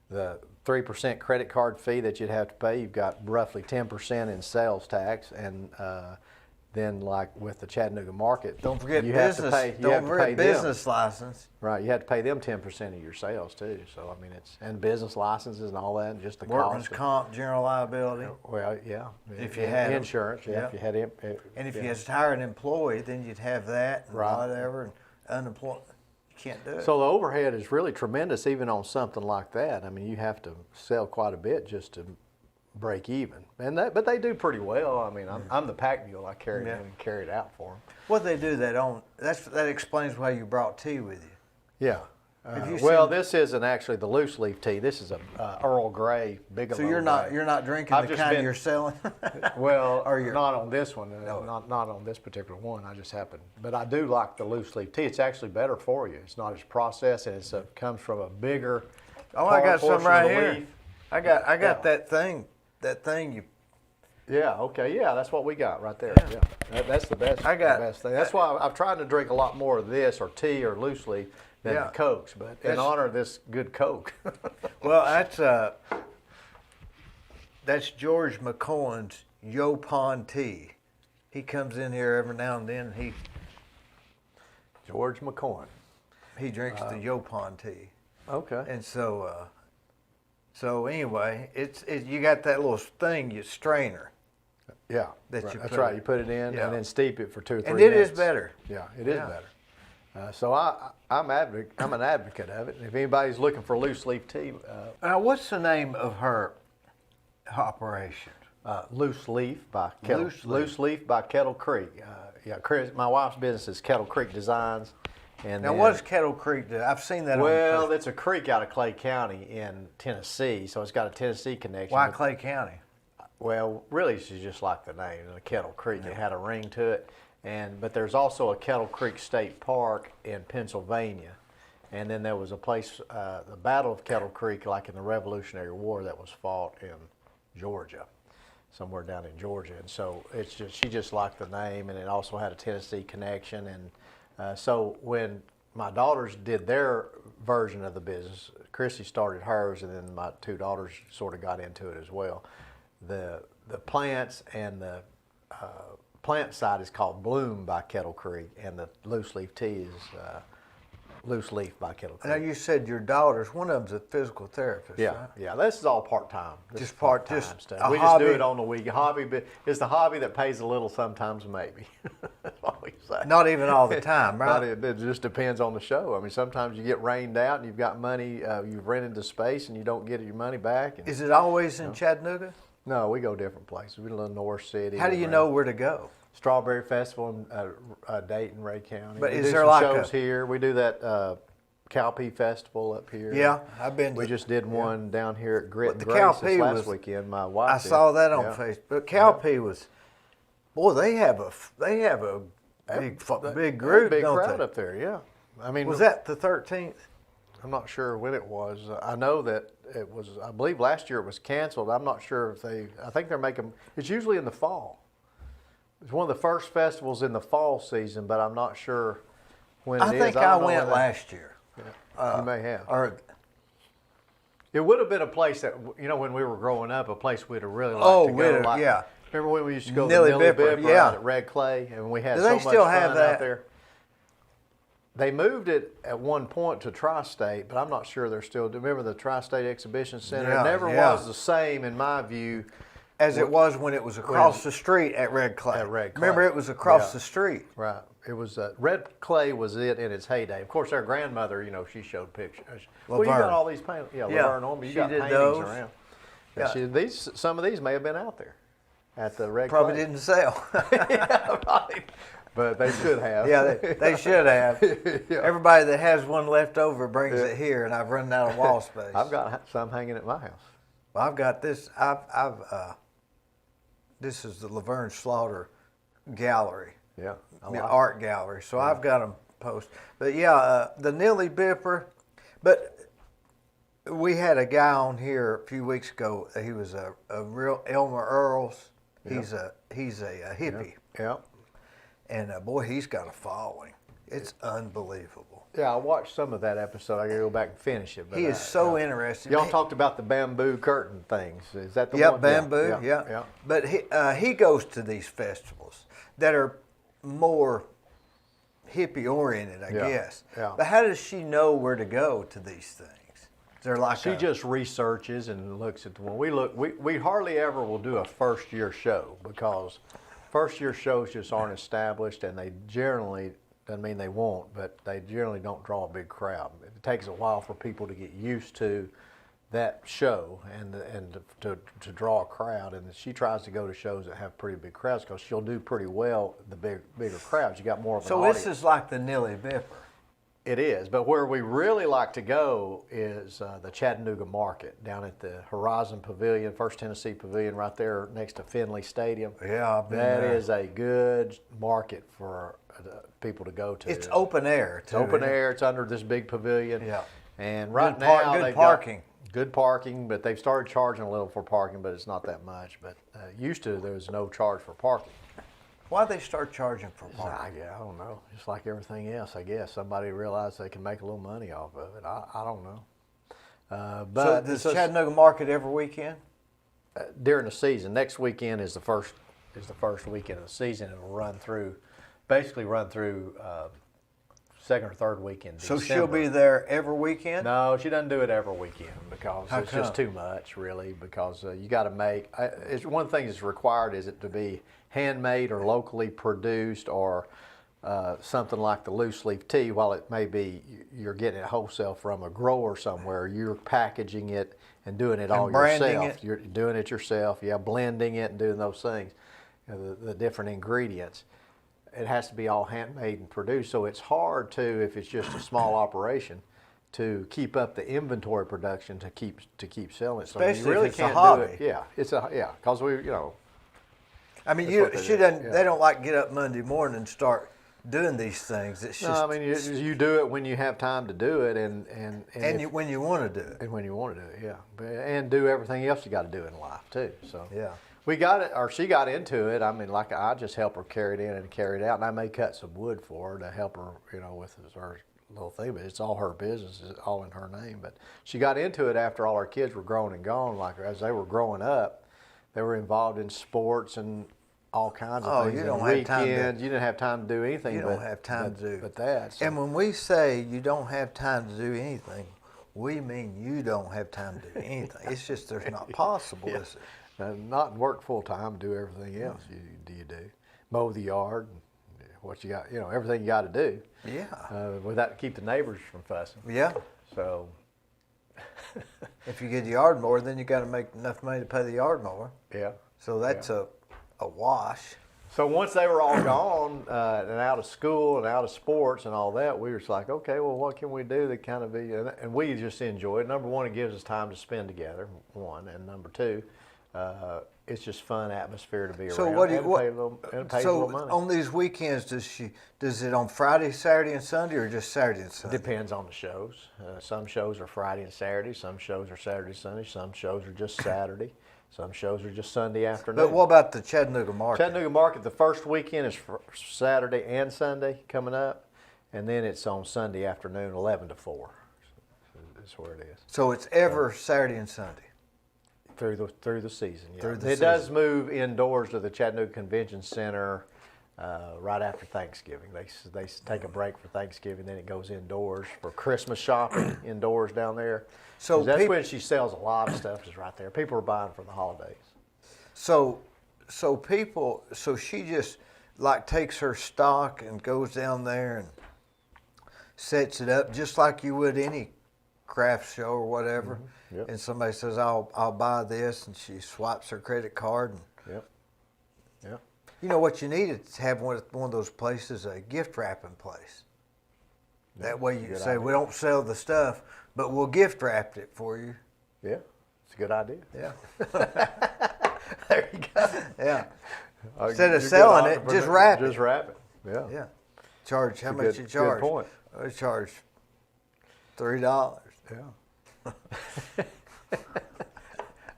the 3% credit card fee that you'd have to pay. You've got roughly 10% in sales tax, and then like with the Chattanooga market, don't forget business license. Right, you have to pay them 10% of your sales too. So I mean, and business licenses and all that, and just the workman's cost. comp, general liability. Well, yeah. If you had insurance, if you had and if you had to hire an employee, then you'd have that, and whatever, and unemployment. Can't do it. So the overhead is really tremendous even on something like that. I mean, you have to sell quite a bit just to break even. But they do pretty well. I mean, I'm the pack mule. I carry it in and carry it out for them. What they do that explains why you brought tea with you. Yeah. This isn't actually the loose leaf tea. This is a Earl Grey, Bigelow. So you're not drinking the kind you're selling. Well, not on this one. Not on this particular one. I just happen. But I do like the loose leaf tea. It's actually better for you. It's not as processed, and it comes from a bigger. Oh, I got some right here. Leaf. I got that thing. That thing you. Yeah. Okay. Yeah, that's what we got right there. Yeah. That's the best. I got the best thing. That's why I've tried to drink a lot more of this or tea or loose leaf than the Cokes, but in honor of this good Coke. Well, that's George McCoy's Yopon tea. He comes in here every now and then. George McCoy. He drinks the Yopon tea. Okay. And so anyway, you got that little thing, your strainer. Yeah, that's right. You put it in and then steep it for 2 or 3 minutes. minutes. And it is better. Yeah, it is better. So I'm an advocate of it. If anybody's looking for loose leaf tea, now what's the name of her operation? Loose Leaf by Kettle Creek. Chris, my wife's business is Kettle Creek Designs. And now, what does Kettle Creek do? I've seen that. Well, it's a creek out of Clay County in Tennessee, so it's got a Tennessee connection. Why Clay County? Well, really, it's just like the name, the Kettle Creek. It had a ring to it, but there's also a Kettle Creek State Park in Pennsylvania, and then there was a place, the Battle of Kettle Creek, like in the Revolutionary War, that was fought in Georgia, somewhere down in Georgia, and so she just liked the name, and it also had a Tennessee connection, and so when my daughters did their version of the business, Chrissy started hers, and then my 2 daughters sort of got into it as well. The plants and the plant side is called Bloom by Kettle Creek, and the loose leaf tea is Loose Leaf by Kettle Creek. Now you said your daughters, one of them's a physical therapist, yeah, right? Yeah. This is all part-time. Just stuff. We hobby. just do it on the week. Hobby, but it's the hobby that pays a little sometimes, maybe. That's what we say. Not even all the time, right? It just depends on the show. I mean, sometimes you get rained out and you've got money, you've rented the space and you don't get your money back. Is it always in Chattanooga? No, we go different places. We live in North City. How do you know where to go? Strawberry Festival in Dayton, Ray County. But we is do there some like shows here? We do that Cowpea Festival up here. Yeah, I've been. We just did one down here at Grit and the Grace Cowpea this last was, weekend. My wife. I saw that on Facebook. Cowpea was, boy, they have a big group, big don't crowd they? up there. Yeah, I mean, was that the 13th? I'm not sure when it was. I know that it was. I believe last year it was canceled. I'm not sure if they. I think they're making. It's usually in the fall. It's one of the first festivals in the fall season, but I'm not sure when it is. I think I went last year. You may have. Or it would have been a place that, when we were growing up, a place we'd have really liked to go. Yeah. Remember when we used to go Nilly to Nilly Bipper, Bipper out at Red Clay, and we had so much still fun have that? out there? They moved it at one point to Tri-State, but I'm not sure they're still. Remember the Tri-State Exhibition Center? Yeah, it never was the same, in my view, as it was when it was across the street at Red Clay. At Red Clay. Remember, it was across the street. Right. It was Red Clay was it in its heyday. Of course, our grandmother, she showed pictures. Well, you got all these paintings. Yeah, Laverne Orme. You got paintings those. around. Yeah. Some of these may have been out there at the Red Probably Clay. didn't sell. Yeah, right. But they should have. Yeah, they should have. Yeah. Everybody that has one left over brings it here, and I've run out of wall space. I've got some hanging at my house. Well, I've got this. This is the Laverne Slaughter Gallery. Yeah, art gallery. So I've got them posted. But yeah, the Nilly Bipper. But we had a guy on here a few weeks ago. He was a real Elmer Earls. He's a hippie. Yeah. And boy, he's got a following. It's unbelievable. Yeah, I watched some of that episode. I gotta go back and finish it. But he is so interesting. Y'all talked about the bamboo curtain things. Is that the one? Yeah, bamboo. Yeah. But he goes to these festivals that are more hippie oriented, I guess. Yeah. But how does she know where to go to these things? They're like she just researches and looks at the one. We hardly ever will do a first year show because first year shows just aren't established, and they generally, doesn't mean they won't, but they generally don't draw a big crowd. It takes a while for people to get used to that show and to draw a crowd. And she tries to go to shows that have pretty big crowds because she'll do pretty well the bigger crowds. You got more of an audience. So this is like the Nilly Bipper. It is, but where we really like to go is the Chattanooga Market down at the Horizon Pavilion, First Tennessee Pavilion, right there next to Finley Stadium. Yeah, I've been there. That is a good market for people to go to. It's open air. It's open air. It's under this big pavilion. Yeah. And right now good parking. Good parking, but they've started charging a little for parking, but it's not that much. But used to there was no charge for parking. Why they start charging for I parking? don't know. Just like everything else, I guess. Somebody realized they can make a little money off of it. I don't know. So does Chattanooga market every weekend? During the season, next weekend is the first weekend of the season. It'll basically run through second or third weekend. So December. she'll be there every weekend? No, she doesn't do it every weekend because How it's come? just too much, really. Because you got to make. It's one thing that's required is it to be handmade or locally produced or something like the loose leaf tea. While it may be you're getting it wholesale from a grower somewhere, you're packaging it and doing it all branding yourself. You're doing it yourself. Yeah, blending it and doing those things, the different ingredients. It has to be all handmade and produced, so it's hard to, if it's just a small operation, to keep up the inventory production to keep selling it. So Especially you really if it's a can't hobby. do it. Yeah, because I mean, That's what they don't like get up Monday morning and start doing these things. It's just. No, I mean you do it when you have time to do it, and when you want to do it. and when you want to do it, yeah, and do everything else you got to do in life too. So Yeah. we got it, or she got into it. I mean, like I just help her carry it in and carry it out, and I may cut some wood for her to help her, with her little thing. But it's all her business, it's all in her name. But she got into it after all her kids were grown and gone. Like as they were growing up, they were involved in sports and all kinds of things. You don't and have time to. weekends. You didn't have time to do anything. You don't have time to do. But that. So. And when we say you don't have time to do anything, we mean you don't have time to do anything. It's just there's not possible, is it? Not work full time, do everything else you do. Mow the yard, what you got, everything you got to do. Yeah. With that, to keep the neighbors from fussing. Yeah. So. If you get the yard mower, then you got to make enough money to pay the yard mower. Yeah. So that's a wash. So once they were all gone and out of school and out of sports and all that, we were just like, okay, well, what can we do that kind of be, and we just enjoy it. Number one, it gives us time to spend together, one, and number two, it's just fun atmosphere to be around. So what do you and it pays a little money. On these weekends, does it on Friday, Saturday, and Sunday, or just Saturday and Sunday? Depends on the shows. Some shows are Friday and Saturday. Some shows are Saturday, Sunday. Some shows are just Saturday. Some shows are just Sunday afternoon. But what about the Chattanooga market? Chattanooga market, the first weekend is Saturday and Sunday coming up, and then it's on Sunday afternoon, 11 to 4. That's where it is. So it's ever Saturday and Sunday? Through the season, yeah. Through the it season. does move indoors to the Chattanooga Convention Center right after Thanksgiving. They take a break for Thanksgiving, then it goes indoors for Christmas shopping indoors down there. So that's when she sells a lot of stuff is right there. People are buying for the holidays. So she just like takes her stock and goes down there and sets it up just like you would any craft show or whatever. Mm-hmm. Yep. And somebody says, I'll buy this, and she swipes her credit card. And Yep. you know what you need is to have one of those places, a gift wrapping place. That way you can say, we don't sell the stuff, but we'll gift wrap it for you. Yeah, it's a good idea. Yeah. There you go. Yeah. Instead of selling it, just wrap it. Just wrap it. Yeah. Yeah. Charge, how much good- you charge? good point. I charge $3. Yeah.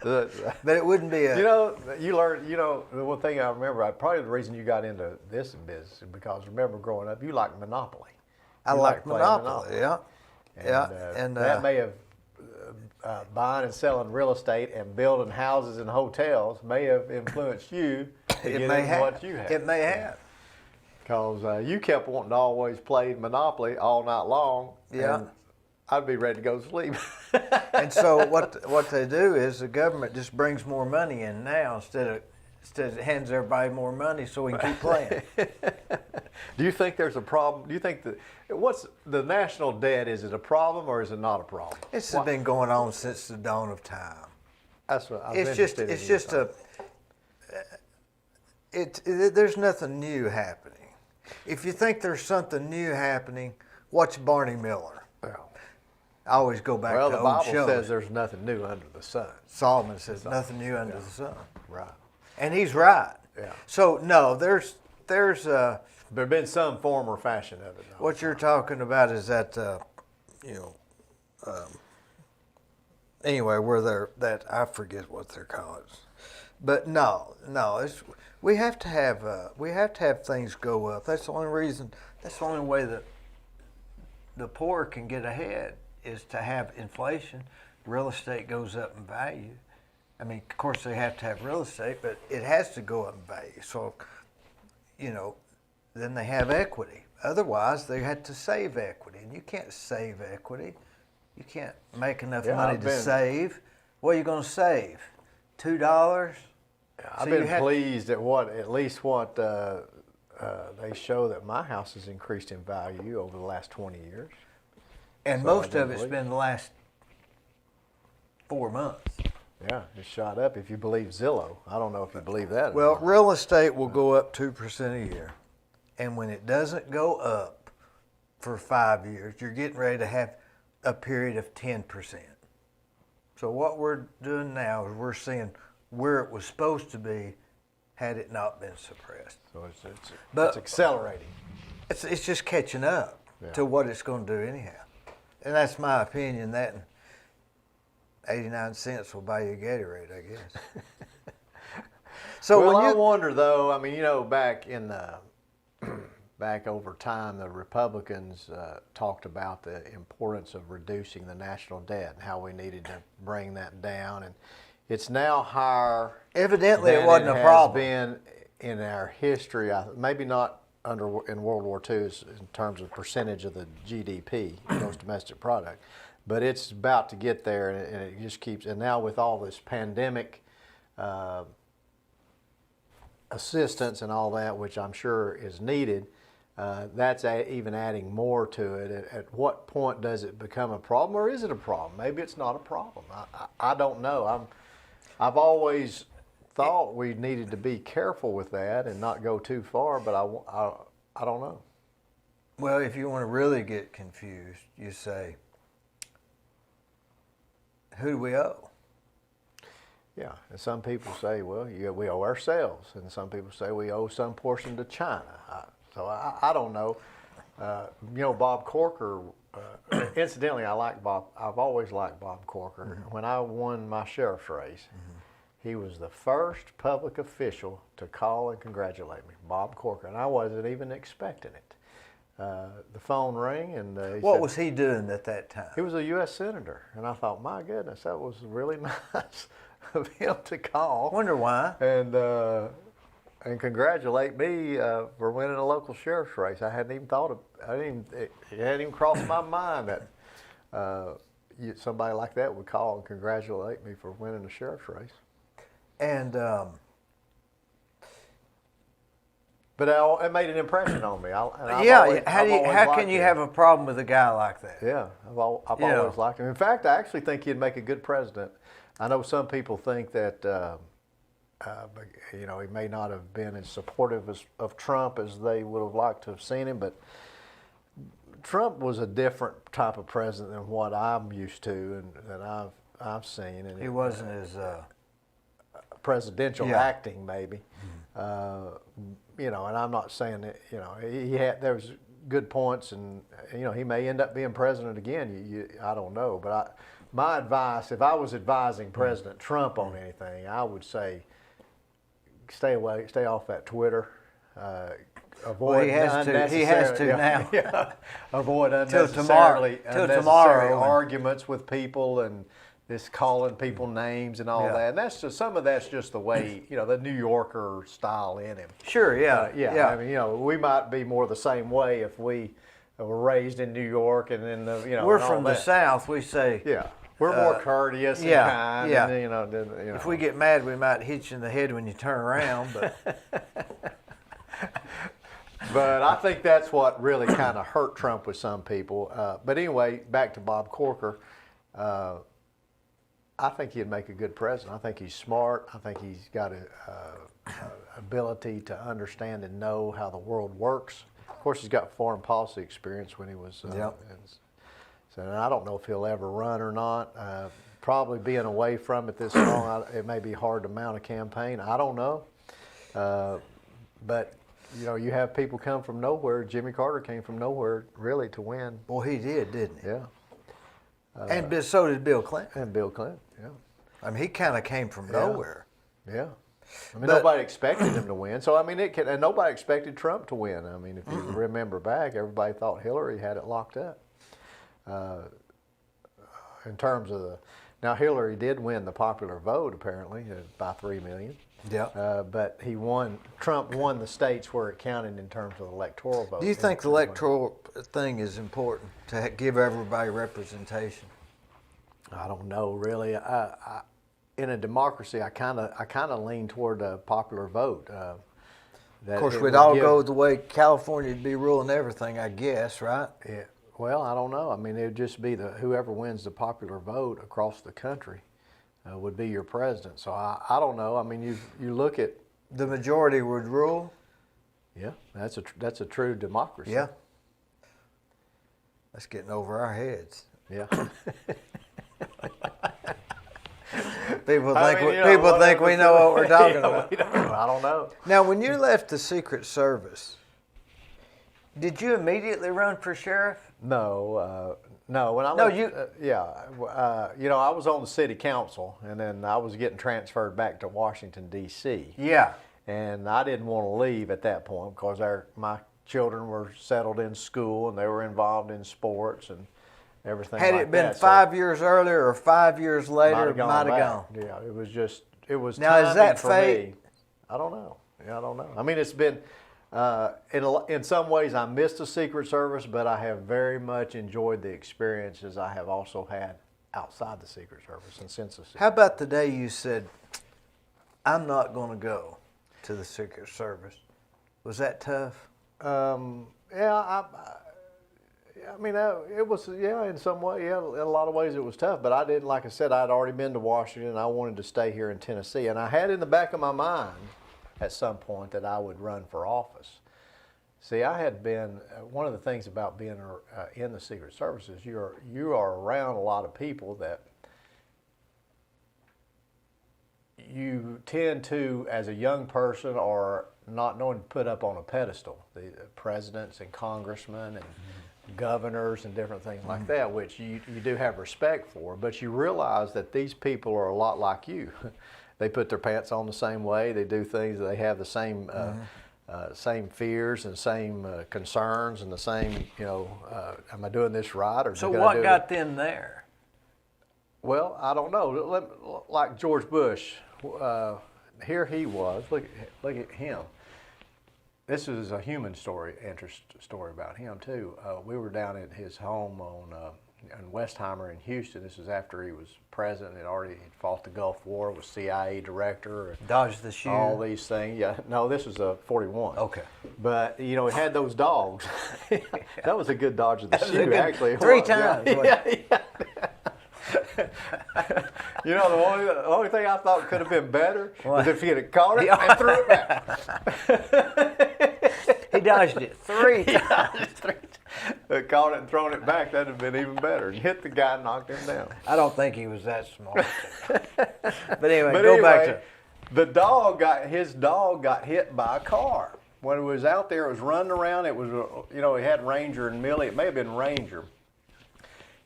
But it wouldn't be a. You learn, the one thing I remember, probably the reason you got into this business is because remember growing up, you liked Monopoly. I You like playing Monopoly, yeah. And that may have, buying and selling real estate and building houses and hotels may have influenced you to get into what you have. It may have. Because you kept wanting to always play Monopoly all night long. Yeah. And I'd be ready to go to sleep. And so what they do is the government just brings more money in now instead of hands everybody more money so we can keep playing. Do you think there's a problem? Do you think what's the national debt? Is it a problem or is it not a problem? This has been going on since the dawn of time. That's what I was It's just interested in your thoughts. there's nothing new happening. If you think there's something new happening, watch Barney Miller. Well, I always go back the to old Bible shows. says there's nothing new under the sun. Solomon says nothing new under the sun, Right. and he's right. Yeah. So no, there's There's been some form or fashion of it. Though. what you're talking about is that anyway, where they're that I forget what they're called, but no, We have to have things go up. That's the only reason. That's the only way that the poor can get ahead is to have inflation. Real estate goes up in value. I mean, of course, they have to have real estate, but it has to go up in value. So, then they have equity. Otherwise, they had to save equity, and you can't save equity. You can't make enough money to save. What are you going to save? $2? I've been pleased at least what they show that my house has increased in value over the last 20 years. And most of it's been the last 4 months. Yeah, it shot up if you believe Zillow. I don't know if you believe that. Well, real estate will go up 2% a year. And when it doesn't go up for 5 years, you're getting ready to have a period of 10%. So what we're doing now is we're seeing where it was supposed to be had it not been suppressed. So it's accelerating. It's just catching up to what it's going to do anyhow. And that's my opinion. That and 89 cents will buy you a Gatorade, I guess. So well, I wonder though. I mean, back over time, the Republicans talked about the importance of reducing the national debt and how we needed to bring that down, and it's now higher. Evidently, it wasn't a problem. Been in our history, maybe not in World War II in terms of percentage of the GDP, gross domestic product, but it's about to get there, and it just keeps. And now with all this pandemic assistance and all that, which I'm sure is needed, that's even adding more to it. At what point does it become a problem, or is it a problem? Maybe it's not a problem. I don't know. I've always thought we needed to be careful with that and not go too far, but I don't know. Well, if you want to really get confused, you say, who do we owe? Yeah, and some people say, well, we owe ourselves, and some people say we owe some portion to China. So I don't know. Bob Corker, incidentally, I like Bob. I've always liked Bob Corker. Mm-hmm. When I won my sheriff's race, he was the first public official to call and congratulate me, Bob Corker, and I wasn't even expecting it. The phone rang, and what was he doing at that time? He was a U.S. senator, and I thought, my goodness, that was really nice of him to call. Wonder why. And congratulate me for winning a local sheriff's race. I hadn't even thought of. It hadn't even crossed my mind that somebody like that would call and congratulate me for winning a sheriff's race. And but it made an impression on me. How can you have a problem with a guy like that? Yeah, I've always liked him. In fact, I actually think he'd make a good president. I know some people think that he may not have been as supportive of Trump as they would have liked to have seen him, but Trump was a different type of president than what I'm used to and that I've seen. And he wasn't as presidential acting, maybe. And I'm not saying that, there was good points, and he may end up being president again. I don't know, but my advice, if I was advising President Trump on anything, I would say stay off that Twitter. Avoid he has to now. Yeah, avoid unnecessary arguments with people and this calling people names and all that. And that's just some of that's just the way the New Yorker style in him. Sure, yeah. I mean, we might be more the same way if we were raised in New York and then we're from the South. We say we're more courteous and kind. Yeah. And, if we get mad, we might hit you in the head when you turn around. But I think that's what really kind of hurt Trump with some people. But anyway, back to Bob Corker. I think he'd make a good president. I think he's smart. I think he's got an ability to understand and know how the world works. Of course, he's got foreign policy experience when he was. So I don't know if he'll ever run or not. Probably being away from it this long, it may be hard to mount a campaign. I don't know. But you have people come from nowhere. Jimmy Carter came from nowhere, really, to win. Well, he did, didn't he? Yeah. And so did Bill Clinton. And Bill Clinton, yeah. I mean, he kind of came from nowhere. Yeah. I mean, nobody expected him to win. So, I mean, and nobody expected Trump to win. I mean, if you remember back, everybody thought Hillary had it locked up. In terms of now Hillary did win the popular vote, apparently, by 3 million. Yeah. But Trump won the states where it counted in terms of the electoral vote. Do you think the electoral thing is important to give everybody representation? I don't know, really. In a democracy, I kind of lean toward the popular vote. Of course, we'd all go the way California would be ruling everything, I guess, right? Yeah. Well, I don't know. I mean, it would just be whoever wins the popular vote across the country would be your president. So I don't know. I mean, you look at the majority would rule. Yeah, that's a true democracy. Yeah. That's getting over our heads. Yeah. People think we know what we're talking about. I don't know. Now, when you left the Secret Service, did you immediately run for sheriff? No. When I left, I was on the city council, and then I was getting transferred back to Washington D.C. Yeah. And I didn't want to leave at that point because my children were settled in school and they were involved in sports and everything. Had it been 5 years earlier or 5 years later, it might have gone. Yeah, it was. Now, is that fate? Me. I don't know. Yeah, I don't know. I mean, it's been. In some ways, I missed the Secret Service, but I have very much enjoyed the experiences I have also had outside the Secret Service and since the Secret How about the day you said, I'm not going to go to the Secret Service? Was that tough? I mean, it was, in some way, in a lot of ways it was tough, but I didn't, like I said, I'd already been to Washington, and I wanted to stay here in Tennessee, and I had in the back of my mind at some point that I would run for office. See, I had been, one of the things about being in the Secret Service is you are around a lot of people that you tend to, as a young person, are not knowing to put up on a pedestal. The presidents and congressmen and governors and different things like that, which you do have respect for, but you realize that these people are a lot like you. They put their pants on the same way. They do things. They have the same same fears and same concerns and the same, am I doing this right or? So what got them there? Well, I don't know. Like George Bush, here he was. Look at him. This is a human story about him too. We were down at his home in Westheimer in Houston. This is after he was president. He'd fought the Gulf War, was CIA director. Dodged the shoe. All these things. Yeah. No, this was a 41. Okay. It had those dogs. That was a good dodge of the shoe, actually. 3 times. Yeah. The only thing I thought could have been better was if he had caught it and threw it back. He dodged it 3 times. Caught it and thrown it back, that'd have been even better. And hit the guy and knocked him down. I don't think he was that smart. But anyway, back to his dog got hit by a car. When it was out there, it was running around. It was, it had Ranger and Millie. It may have been Ranger.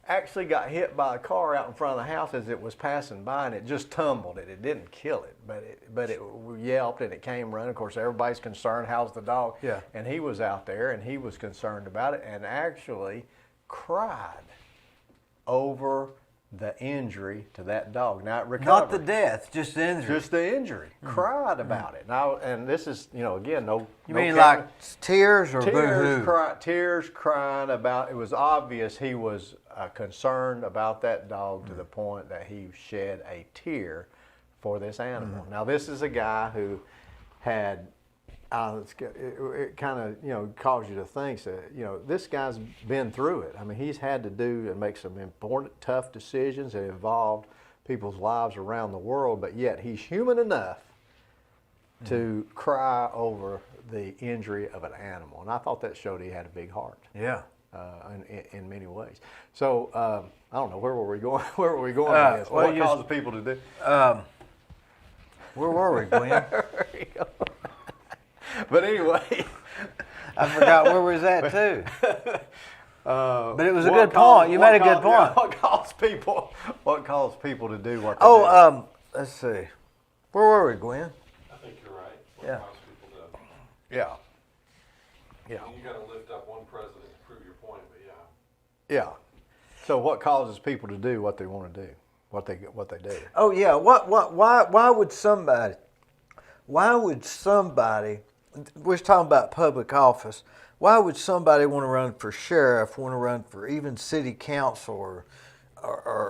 Actually got hit by a car out in front of the house as it was passing by, and it just tumbled it. It didn't kill it, but it yelped and it came running. Of course, everybody's concerned, how's the dog? Yeah. And he was out there and he was concerned about it and actually cried over the injury to that dog. Now it recovered. Not the death, just the injury. Just the injury. Cried about it. Now, and this is, again, no. You mean like tears or boo-hoo? Tears crying about. It was obvious he was concerned about that dog to the point that he shed a tear for this animal. Now, this is a guy who had. It kind of caused you to think that this guy's been through it. I mean, he's had to do and make some important, tough decisions that involved people's lives around the world, but yet he's human enough to cry over the injury of an animal, and I thought that showed he had a big heart. Yeah. In many ways. So I don't know, where were we going? Where were we going with this? What causes people to do? Where were we, Glenn? But anyway, I forgot where we was at too. But it was a good point. You made a good point. What caused people to do what they do? Let's see. Where were we, Glenn? I Yeah. most people don't. Yeah. Yeah. You got to lift up one president to prove your point, but yeah. Yeah. So what causes people to do what they want to do, what they do? Oh yeah. Why would somebody? We're talking about public office. Why would somebody want to run for sheriff, want to run for even city council, or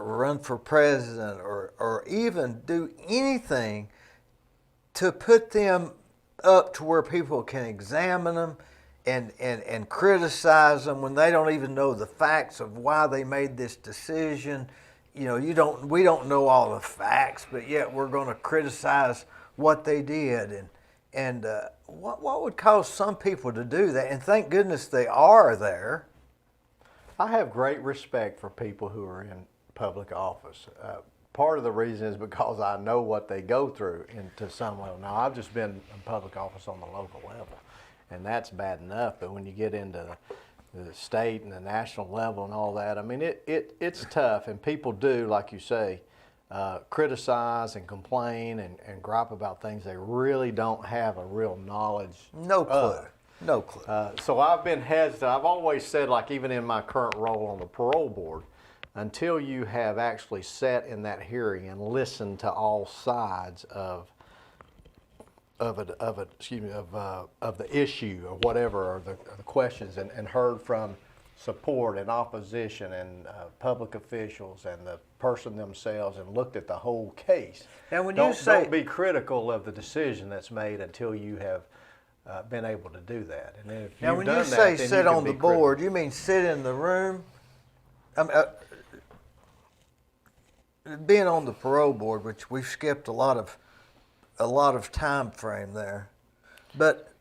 run for president, or even do anything to put them up to where people can examine them and criticize them when they don't even know the facts of why they made this decision? You know, we don't know all the facts, but yet we're going to criticize what they did. And what would cause some people to do that? And thank goodness they are there. I have great respect for people who are in public office. Part of the reason is because I know what they go through into some level. Now, I've just been in public office on the local level, and that's bad enough. But when you get into the state and the national level and all that, I mean, it's tough. And people do, like you say, criticize and complain and gripe about things they really don't have a real knowledge No clue. of. No clue. So I've been hesitant. I've always said, like even in my current role on the parole board, until you have actually sat in that hearing and listened to all sides of the issue or whatever, or the questions, and heard from support and opposition and public officials and the person themselves, and looked at the whole case. And when don't be critical of the decision that's made until you have been able to do that. And then if now, you've when done you that, say then sit you can on the be board, critical. you mean sit in the room? Being on the parole board, which we've skipped a lot of time frame there, but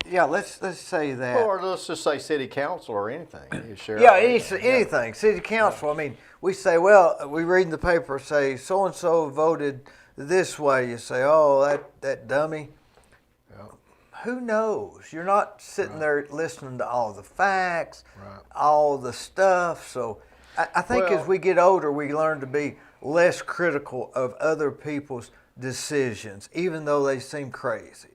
yeah, let's say that. Or let's just say city council or anything. Yeah, anything. City council. I mean, we say, well, we read in the paper, say so and so voted this way. You say, oh, that dummy. Yeah. Who knows? You're not sitting there listening to all the facts, Right. all the stuff. So I think as we get older, we learn to be less critical of other people's decisions, even though they seem crazy.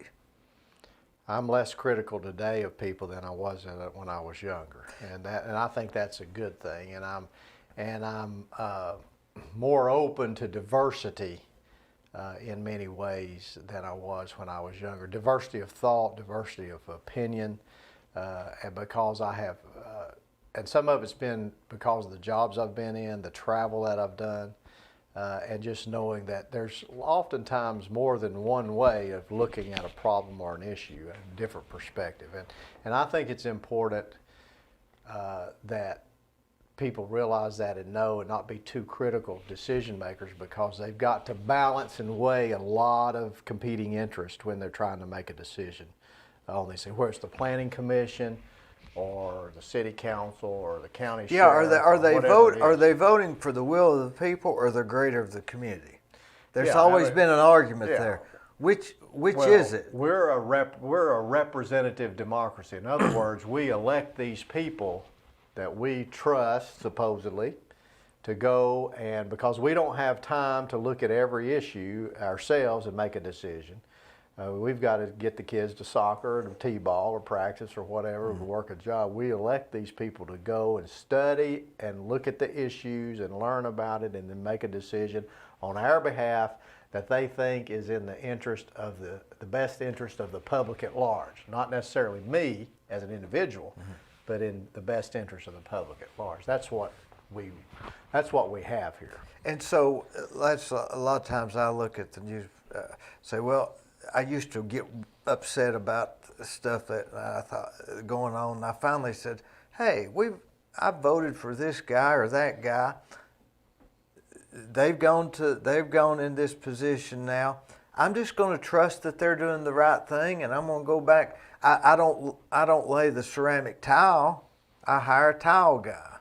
I'm less critical today of people than I was when I was younger, and I think that's a good thing. And I'm more open to diversity in many ways than I was when I was younger. Diversity of thought, diversity of opinion, and because I have, and some of it's been because of the jobs I've been in, the travel that I've done. And just knowing that there's oftentimes more than one way of looking at a problem or an issue, a different perspective. And I think it's important that people realize that and know and not be too critical of decision makers, because they've got to balance and weigh a lot of competing interests when they're trying to make a decision on these things, whether it's the planning commission or the city council or the county sheriff. Yeah, are they voting for the will of the people or the greater of the community? There's always been an argument there. Which is it? We're a representative democracy. In other words, we elect these people that we trust, supposedly, to go, and because we don't have time to look at every issue ourselves and make a decision. We've got to get the kids to soccer or t-ball or practice or whatever, or work a job. We elect these people to go and study and look at the issues and learn about it, and then make a decision on our behalf that they think is in the interest of the best interest of the public at large. Not necessarily me as an individual, but in the best interest of the public at large. That's what we have here. And so that's a lot of times I look at the news, say, well, I used to get upset about stuff that I thought going on. And I finally said, hey, I voted for this guy or that guy. They've gone in this position now. I'm just going to trust that they're doing the right thing, and I'm going to go back. I don't lay the ceramic tile. I hire a tile guy.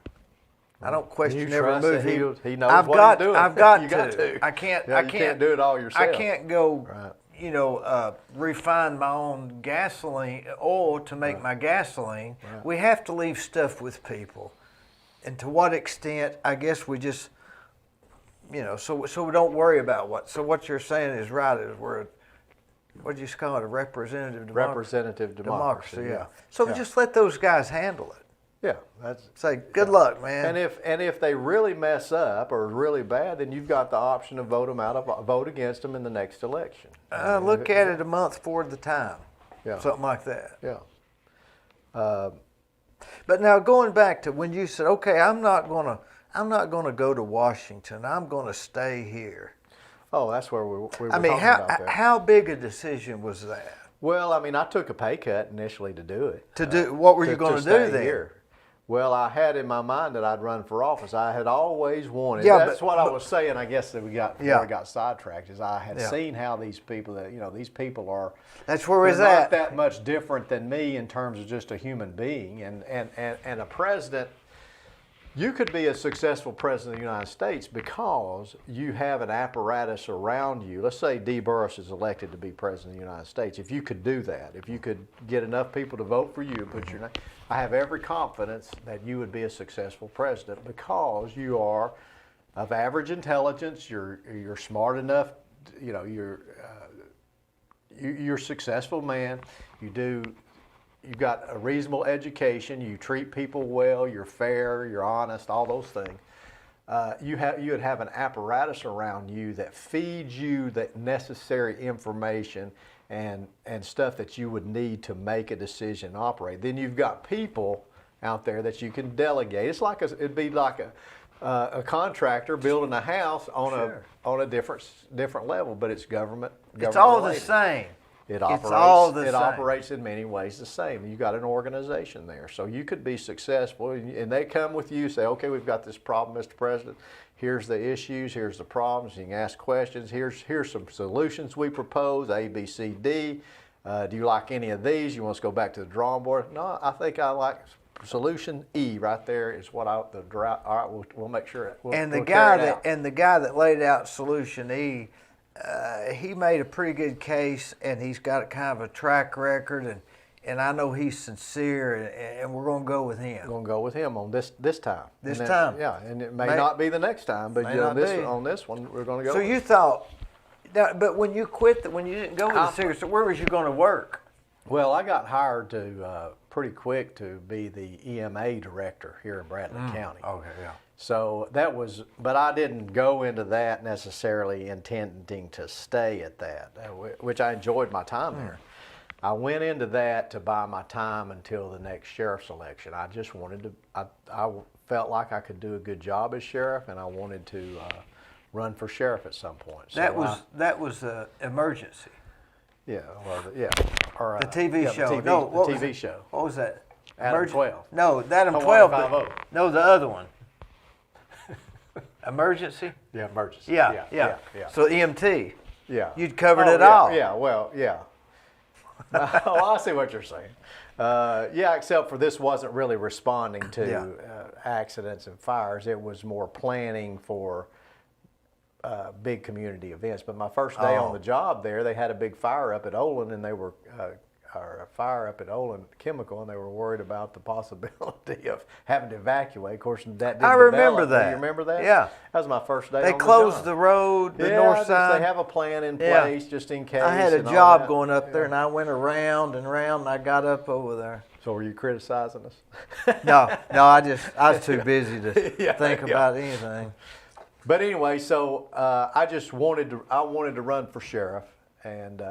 I don't question every move. He knows what he's doing. I've got you to. Got to. I can't. Yeah, you can't do it all yourself. I can't go. Right. Refine my own gasoline oil to make my gasoline. Right. We have to leave stuff with people. And to what extent, I guess we just so we don't worry about what. So what you're saying is right. Is we're what do you call it? A representative democracy. Representative democracy. Yeah. So just let those guys handle it. Yeah, that's say good luck, man. And if they really mess up or really bad, then you've got the option to vote against them in the next election. Look at it a month for the time. Yeah. Something like that. Yeah. But now going back to when you said, okay, I'm not gonna go to Washington. I'm gonna stay here. Oh, that's where we were talking how about that. how big a decision was that? Well, I mean, I took a pay cut initially to do it. To do what were you going to do stay then? Here. Well, I had in my mind that I'd run for office. I had always wanted. Yeah, that's what I was saying. I guess that we got sidetracked. Is I had Yeah. seen how these people these people are. That's where it's they're not at. that much different than me in terms of just a human being and a president. You could be a successful president of the United States because you have an apparatus around you. Let's say Dee Burris is elected to be president of the United States. If you could do that, if you could get enough people to vote for you and put your name, I have every confidence that you would be a successful president because you are of average intelligence. You're smart enough. You're a successful man. You've got a reasonable education. You treat people well. You're fair. You're honest. All those things. You would have an apparatus around you that feeds you that necessary information and stuff that you would need to make a decision and operate. Then you've got people out there that you can delegate. It'd be like a contractor building a house on a different level, but it's government. It's all the related. same. It It operates in many ways the same. You got an organization there, so you could be successful. And they come with you, say, "Okay, we've got this problem, Mr. President. Here's the issues. Here's the problems. You can ask questions. Here's some solutions we propose. A, B, C, D. Do you like any of these? You want us to go back to the drawing board? No, I think I like solution E right there. Is what all right. We'll make sure. The guy that laid out solution E. He made a pretty good case, and he's got kind of a track record, and I know he's sincere, and we're going to go with him. We're going to go with him on this time. Time. Yeah, and it may not be the next time, but on this one, we're going to go. So you thought, but when you quit, when you didn't go with the Secret Service, where was you going to work? Well, I got hired pretty quick to be the EMA director here in Bradley County. Okay, yeah. So but I didn't go into that necessarily intending to stay at that, which I enjoyed my time there. I went into that to buy my time until the next sheriff's election. I just wanted to, I felt like I could do a good job as sheriff, and I wanted to run for sheriff at some point. So that was an emergency. Yeah, or the TV show. The TV show. What was that? Adam 12. No, Adam Hawaii 12. 5-0. No, the other one. Emergency? Yeah, emergency. Yeah. So EMT. Yeah. You'd covered it all. Yeah, well, yeah. I see what you're saying. Except for this wasn't really responding to accidents and fires. It was more planning for big community events. But my first day on the job there, they had a big fire up at Olin, and they were a fire up at Olin Chemical, and they were worried about the possibility of having to evacuate. Of course, that didn't I remember develop. that. Do you remember that? Yeah. That was my first day They on closed the the job. road, the north side. They have a plan in place just in case. I had a and all job that. going up there, and I went around and around, and I got up over there. So were you criticizing us? No, I was too busy to think about anything. But anyway, so I wanted to run for sheriff, and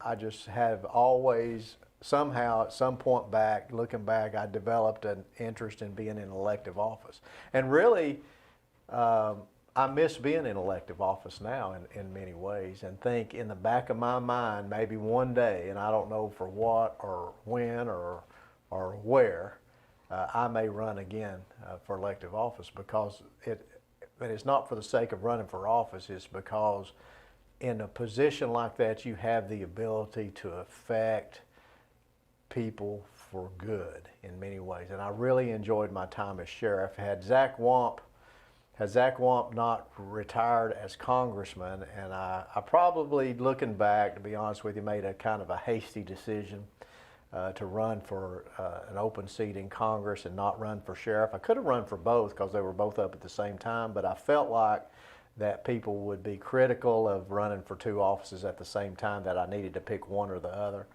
I just have always somehow at some point looking back, I developed an interest in being in elective office, and really I miss being in elective office now in many ways, and think in the back of my mind maybe one day, and I don't know for what or when or where, I may run again for elective office because it's not for the sake of running for office. It's because in a position like that, you have the ability to affect people for good in many ways. And I really enjoyed my time as sheriff. Had Zach Wamp not retired as congressman, and I probably, looking back, to be honest with you, made a kind of a hasty decision to run for an open seat in Congress and not run for sheriff. I could have run for both because they were both up at the same time, but I felt like that people would be critical of running for two offices at the same time, that I needed to pick one or the other.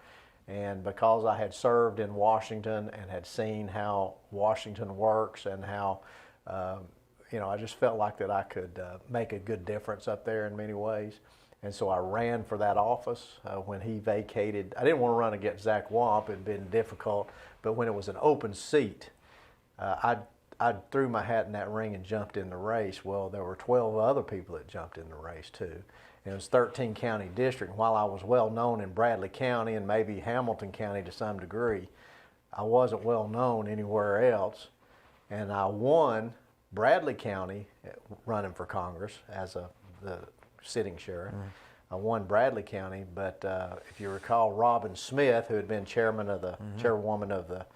And because I had served in Washington and had seen how Washington works and how, I just felt like that I could make a good difference up there in many ways. And so I ran for that office when he vacated. I didn't want to run against Zach Wamp. It had been difficult. But when it was an open seat, I threw my hat in that ring and jumped in the race. Well, there were 12 other people that jumped in the race too. And it was 13 county district. And while I was well known in Bradley County and maybe Hamilton County to some degree, I wasn't well known anywhere else. And I won Bradley County running for Congress as the sitting sheriff. I won Bradley County, but if you recall, Robin Smith, who had been chairwoman of the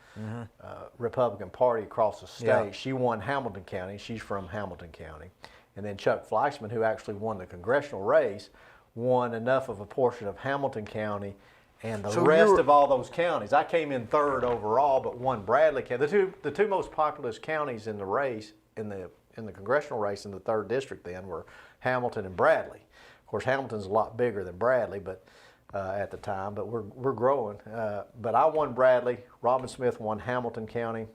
Republican Party across the state, she won Hamilton County. She's from Hamilton County. And then Chuck Fleischman, who actually won the congressional race, won enough of a portion of Hamilton County and the rest of all those counties. I came in third overall, but won Bradley County. The two most populous counties in the race, in the congressional race in the 3rd district then, were Hamilton and Bradley. Of course, Hamilton's a lot bigger than Bradley, but at the time, but we're growing. But I won Bradley, Robin Smith won Hamilton County,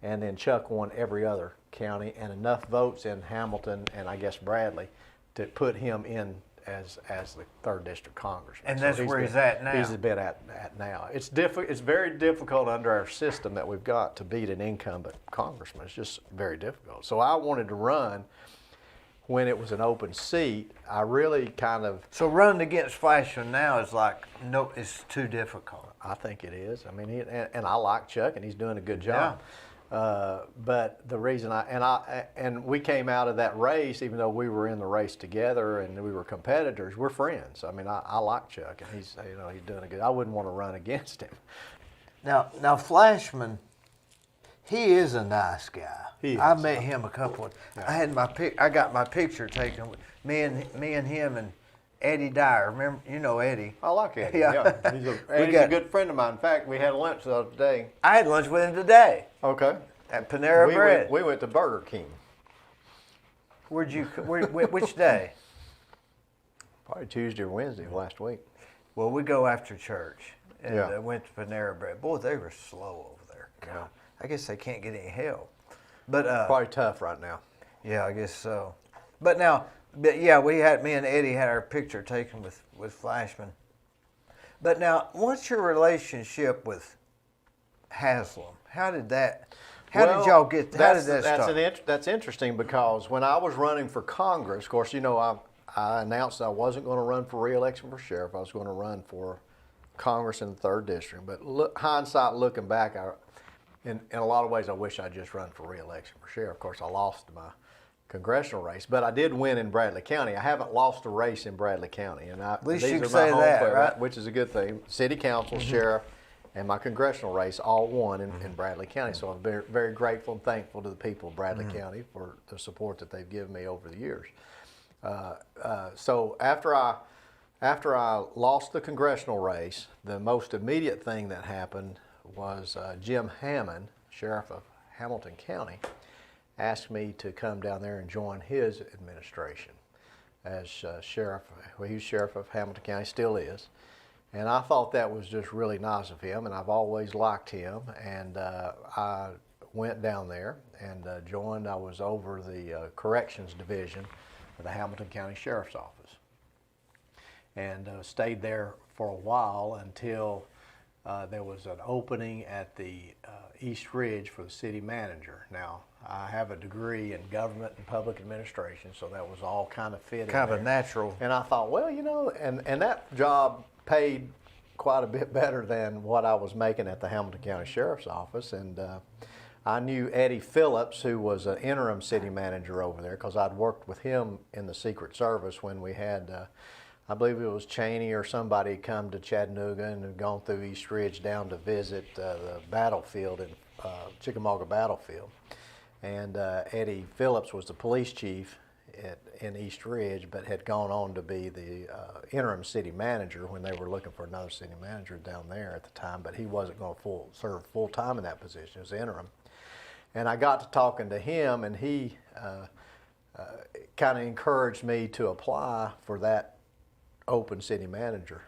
and then Chuck won every other county, and enough votes in Hamilton and I guess Bradley to put him in as the 3rd district congressman. And that's where he's at now. He's been at now. It's very difficult under our system that we've got to beat an incumbent congressman. It's just very difficult. So I wanted to run when it was an open seat. I really kind of... So running against Fleischman now is like, no, it's too difficult. I think it is. I mean, and I like Chuck, and he's doing a good job. But the reason and we came out of that race, even though we were in the race together and we were competitors, we're friends. I mean, I like Chuck, and he's doing a good. I wouldn't want to run against him. Now Fleischman, he is a nice guy. He is. I met him a couple of. I got my picture taken with me and him and Eddie Dyer. Remember, you know Eddie. I like Eddie. Yeah. Eddie's a good friend of mine. In fact, we had lunch the other day. I had lunch with him today. Okay. At Panera Bread. We went to Burger King. Which day? Probably Tuesday or Wednesday of last week. Well, we go after church, and went to Panera Bread. Boy, they were slow over there. God, I guess they can't get any help. But probably tough right now. Yeah, I guess so. But me and Eddie had our picture taken with Fleischman. But now, what's your relationship with Haslam? How did y'all get? How did that start? That's interesting, because when I was running for Congress, of course, I announced I wasn't going to run for re-election for sheriff. I was going to run for Congress in the 3rd district. But hindsight, looking back, in a lot of ways, I wish I'd just run for re-election for sheriff. Of course, I lost my congressional race, but I did win in Bradley County. I haven't lost a race in Bradley County, and at least you can say that, right? Which is a good thing. City council, sheriff, and my congressional race all won in Bradley County. So I'm very, very grateful and thankful to the people of Bradley County for the support that they've given me over the years. So after I lost the congressional race, the most immediate thing that happened was Jim Hammond, sheriff of Hamilton County, asked me to come down there and join his administration as sheriff. Well, he was sheriff of Hamilton County, still is. And I thought that was just really nice of him, and I've always liked him. And I went down there and joined. I was over the corrections division of the Hamilton County Sheriff's Office, and stayed there for a while until there was an opening at the East Ridge for the city manager. Now, I have a degree in government and public administration, so that was all kind of fitting. Kind of a natural. And I thought, well, and that job paid quite a bit better than what I was making at the Hamilton County Sheriff's Office. And I knew Eddie Phillips, who was an interim city manager over there, because I'd worked with him in the Secret Service when we had, I believe it was Cheney or somebody come to Chattanooga and had gone through East Ridge down to visit the battlefield in Chickamauga Battlefield. And Eddie Phillips was the police chief in East Ridge, but had gone on to be the interim city manager when they were looking for another city manager down there at the time, but he wasn't going to serve full time in that position. It was interim. And I got to talking to him, and he kind of encouraged me to apply for that open city manager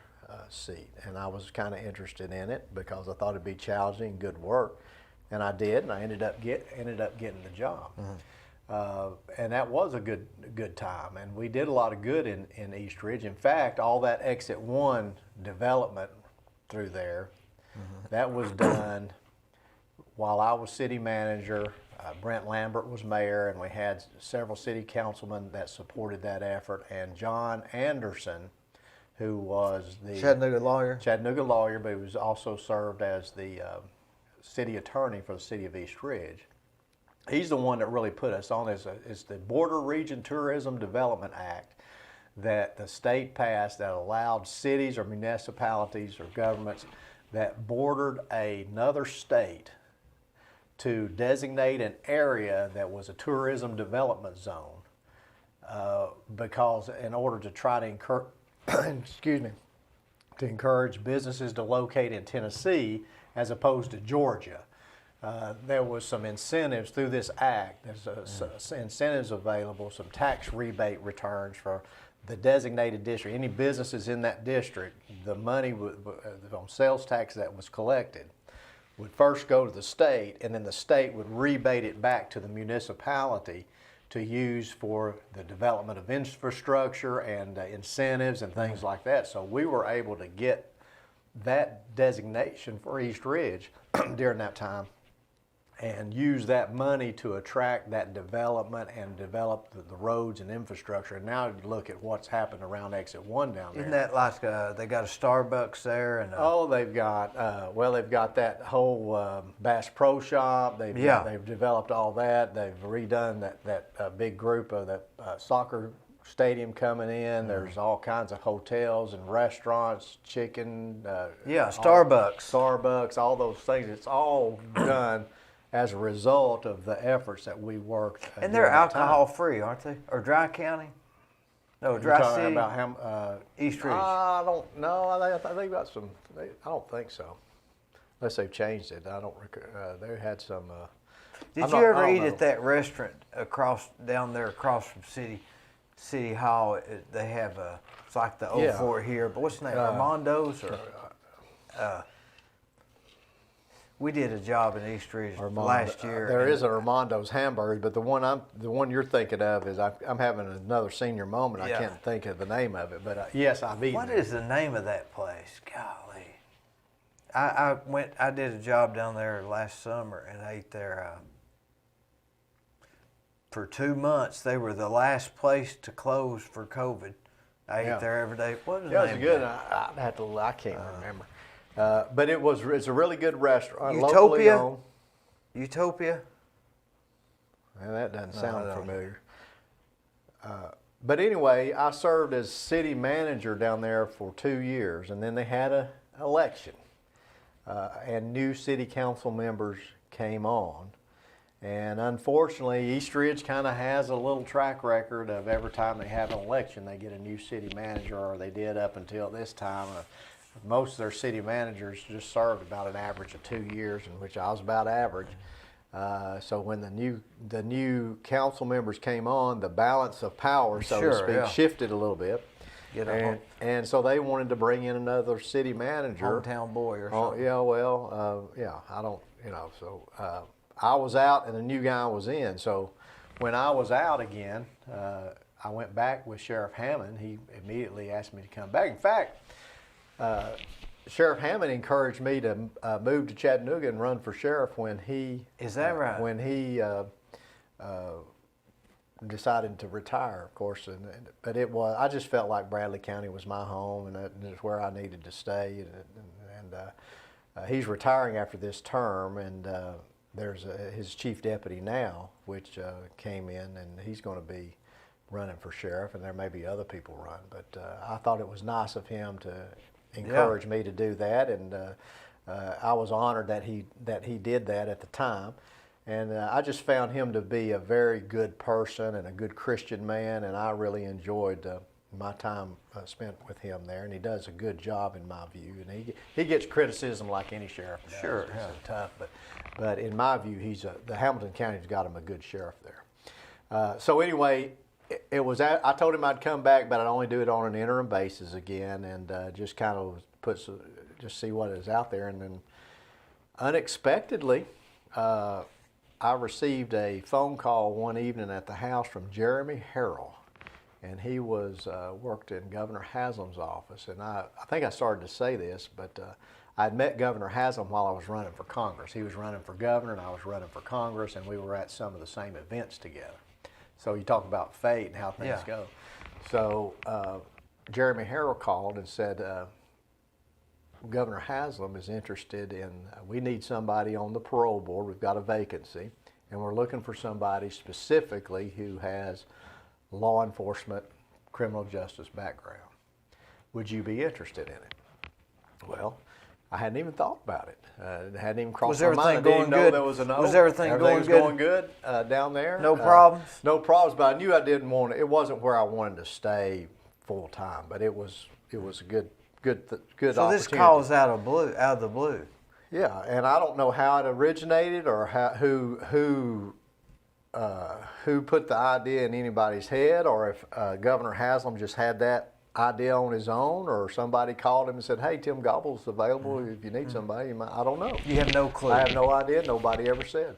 seat, and I was kind of interested in it because I thought it'd be challenging, good work, and I did, and I ended up getting the job. And that was a good time, and we did a lot of good in East Ridge. In fact, all that Exit 1 development through there, that was done while I was city manager. Brent Lambert was mayor, and we had several city councilmen that supported that effort, and John Anderson, who was the Chattanooga lawyer, but he was also served as the city attorney for the city of East Ridge. He's the one that really put us on. It's the Border Region Tourism Development Act that the state passed that allowed cities or municipalities or governments that bordered another state to designate an area that was a tourism development zone, because in order to try to encourage, to encourage businesses to locate in Tennessee as opposed to Georgia. There was some incentives through this act. There's incentives available, some tax rebate returns for the designated district. Any businesses in that district, the money on sales tax that was collected would first go to the state, and then the state would rebate it back to the municipality to use for the development of infrastructure and incentives and things like that. So we were able to get that designation for East Ridge during that time and use that money to attract that development and develop the roads and infrastructure. And now you look at what's happened around Exit 1 down there. Isn't that like they got a Starbucks there? And oh, they've got they've got that whole Bass Pro Shop. They've developed all that. They've redone that big group of that soccer stadium coming in. There's all kinds of hotels and restaurants, chicken. Starbucks, all those things. It's all done as a result of the efforts that we worked. And they're alcohol free, aren't they? Or Dry County? No, Dry City. Talking about how, East Ridge. I don't know. I think about some. I don't think so, unless they've changed it. I don't. They had some. Did you ever eat at that restaurant down there across from City Hall? They have it's like the old fort here, but what's the name? Armando's or. We did a job in East Ridge last year. There is an Armando's hamburger, but the one you're thinking of is I'm having another senior moment. I can't think of the name of it, but yes, I've eaten. What is the name of that place? Golly, I did a job down there last summer and ate there for 2 months. They were the last place to close for COVID. I ate there every day. What was the name? It was good. I can't remember. But it's a really good restaurant. Utopia? Well, that doesn't sound familiar. But anyway, I served as city manager down there for 2 years, and then they had an election, and new city council members came on. And unfortunately, East Ridge kind of has a little track record of every time they have an election, they get a new city manager, or they did up until this time. Most of their city managers just served about an average of 2 years, in which I was about average. So when the new council members came on, the balance of power, so to speak, shifted a little bit. And so they wanted to bring in another city manager. Hometown boy or something. I don't, so I was out and a new guy was in. So when I was out again, I went back with Sheriff Hammond. He immediately asked me to come back. In fact, Sheriff Hammond encouraged me to move to Chattanooga and run for sheriff when he when he decided to retire, of course. But I just felt like Bradley County was my home, and it's where I needed to stay. And he's retiring after this term, and there's his chief deputy now, which came in, and he's going to be running for sheriff, and there may be other people run. But I thought it was nice of him to encouraged me to do that, and I was honored that he did that at the time. And I just found him to be a very good person and a good Christian man, and I really enjoyed my time spent with him there. And he does a good job in my view. And he gets criticism like any sheriff does. Sure, it's tough, but in my view, the Hamilton County's got him a good sheriff there. So anyway, it was. I told him I'd come back, but I'd only do it on an interim basis again, and just kind of just see what is out there. And then unexpectedly, I received a phone call one evening at the house from Jeremy Harrell, and he was worked in Governor Haslam's office. And I think I started to say this, but I'd met Governor Haslam while I was running for Congress. He was running for governor, and I was running for Congress, and we were at some of the same events together. So you talk about fate and how things go. So Jeremy Harrell called and said, Governor Haslam is interested in, we need somebody on the parole board. We've got a vacancy, and we're looking for somebody specifically who has law enforcement, criminal justice background. Would you be interested in it? Well, I hadn't even thought about it. It hadn't even crossed my mind. I didn't know there was a no. Was everything going good down there? No problems? No problems, but I knew I didn't want it. It wasn't where I wanted to stay full time, but it was a good So opportunity. this call's out of the blue. Yeah, and I don't know how it originated or who put the idea in anybody's head, or if Governor Haslam just had that idea on his own, or somebody called him and said, "Hey, Tim Gobble's available. If you need somebody, you might." I don't know. You have no clue. I have no idea. Nobody ever said.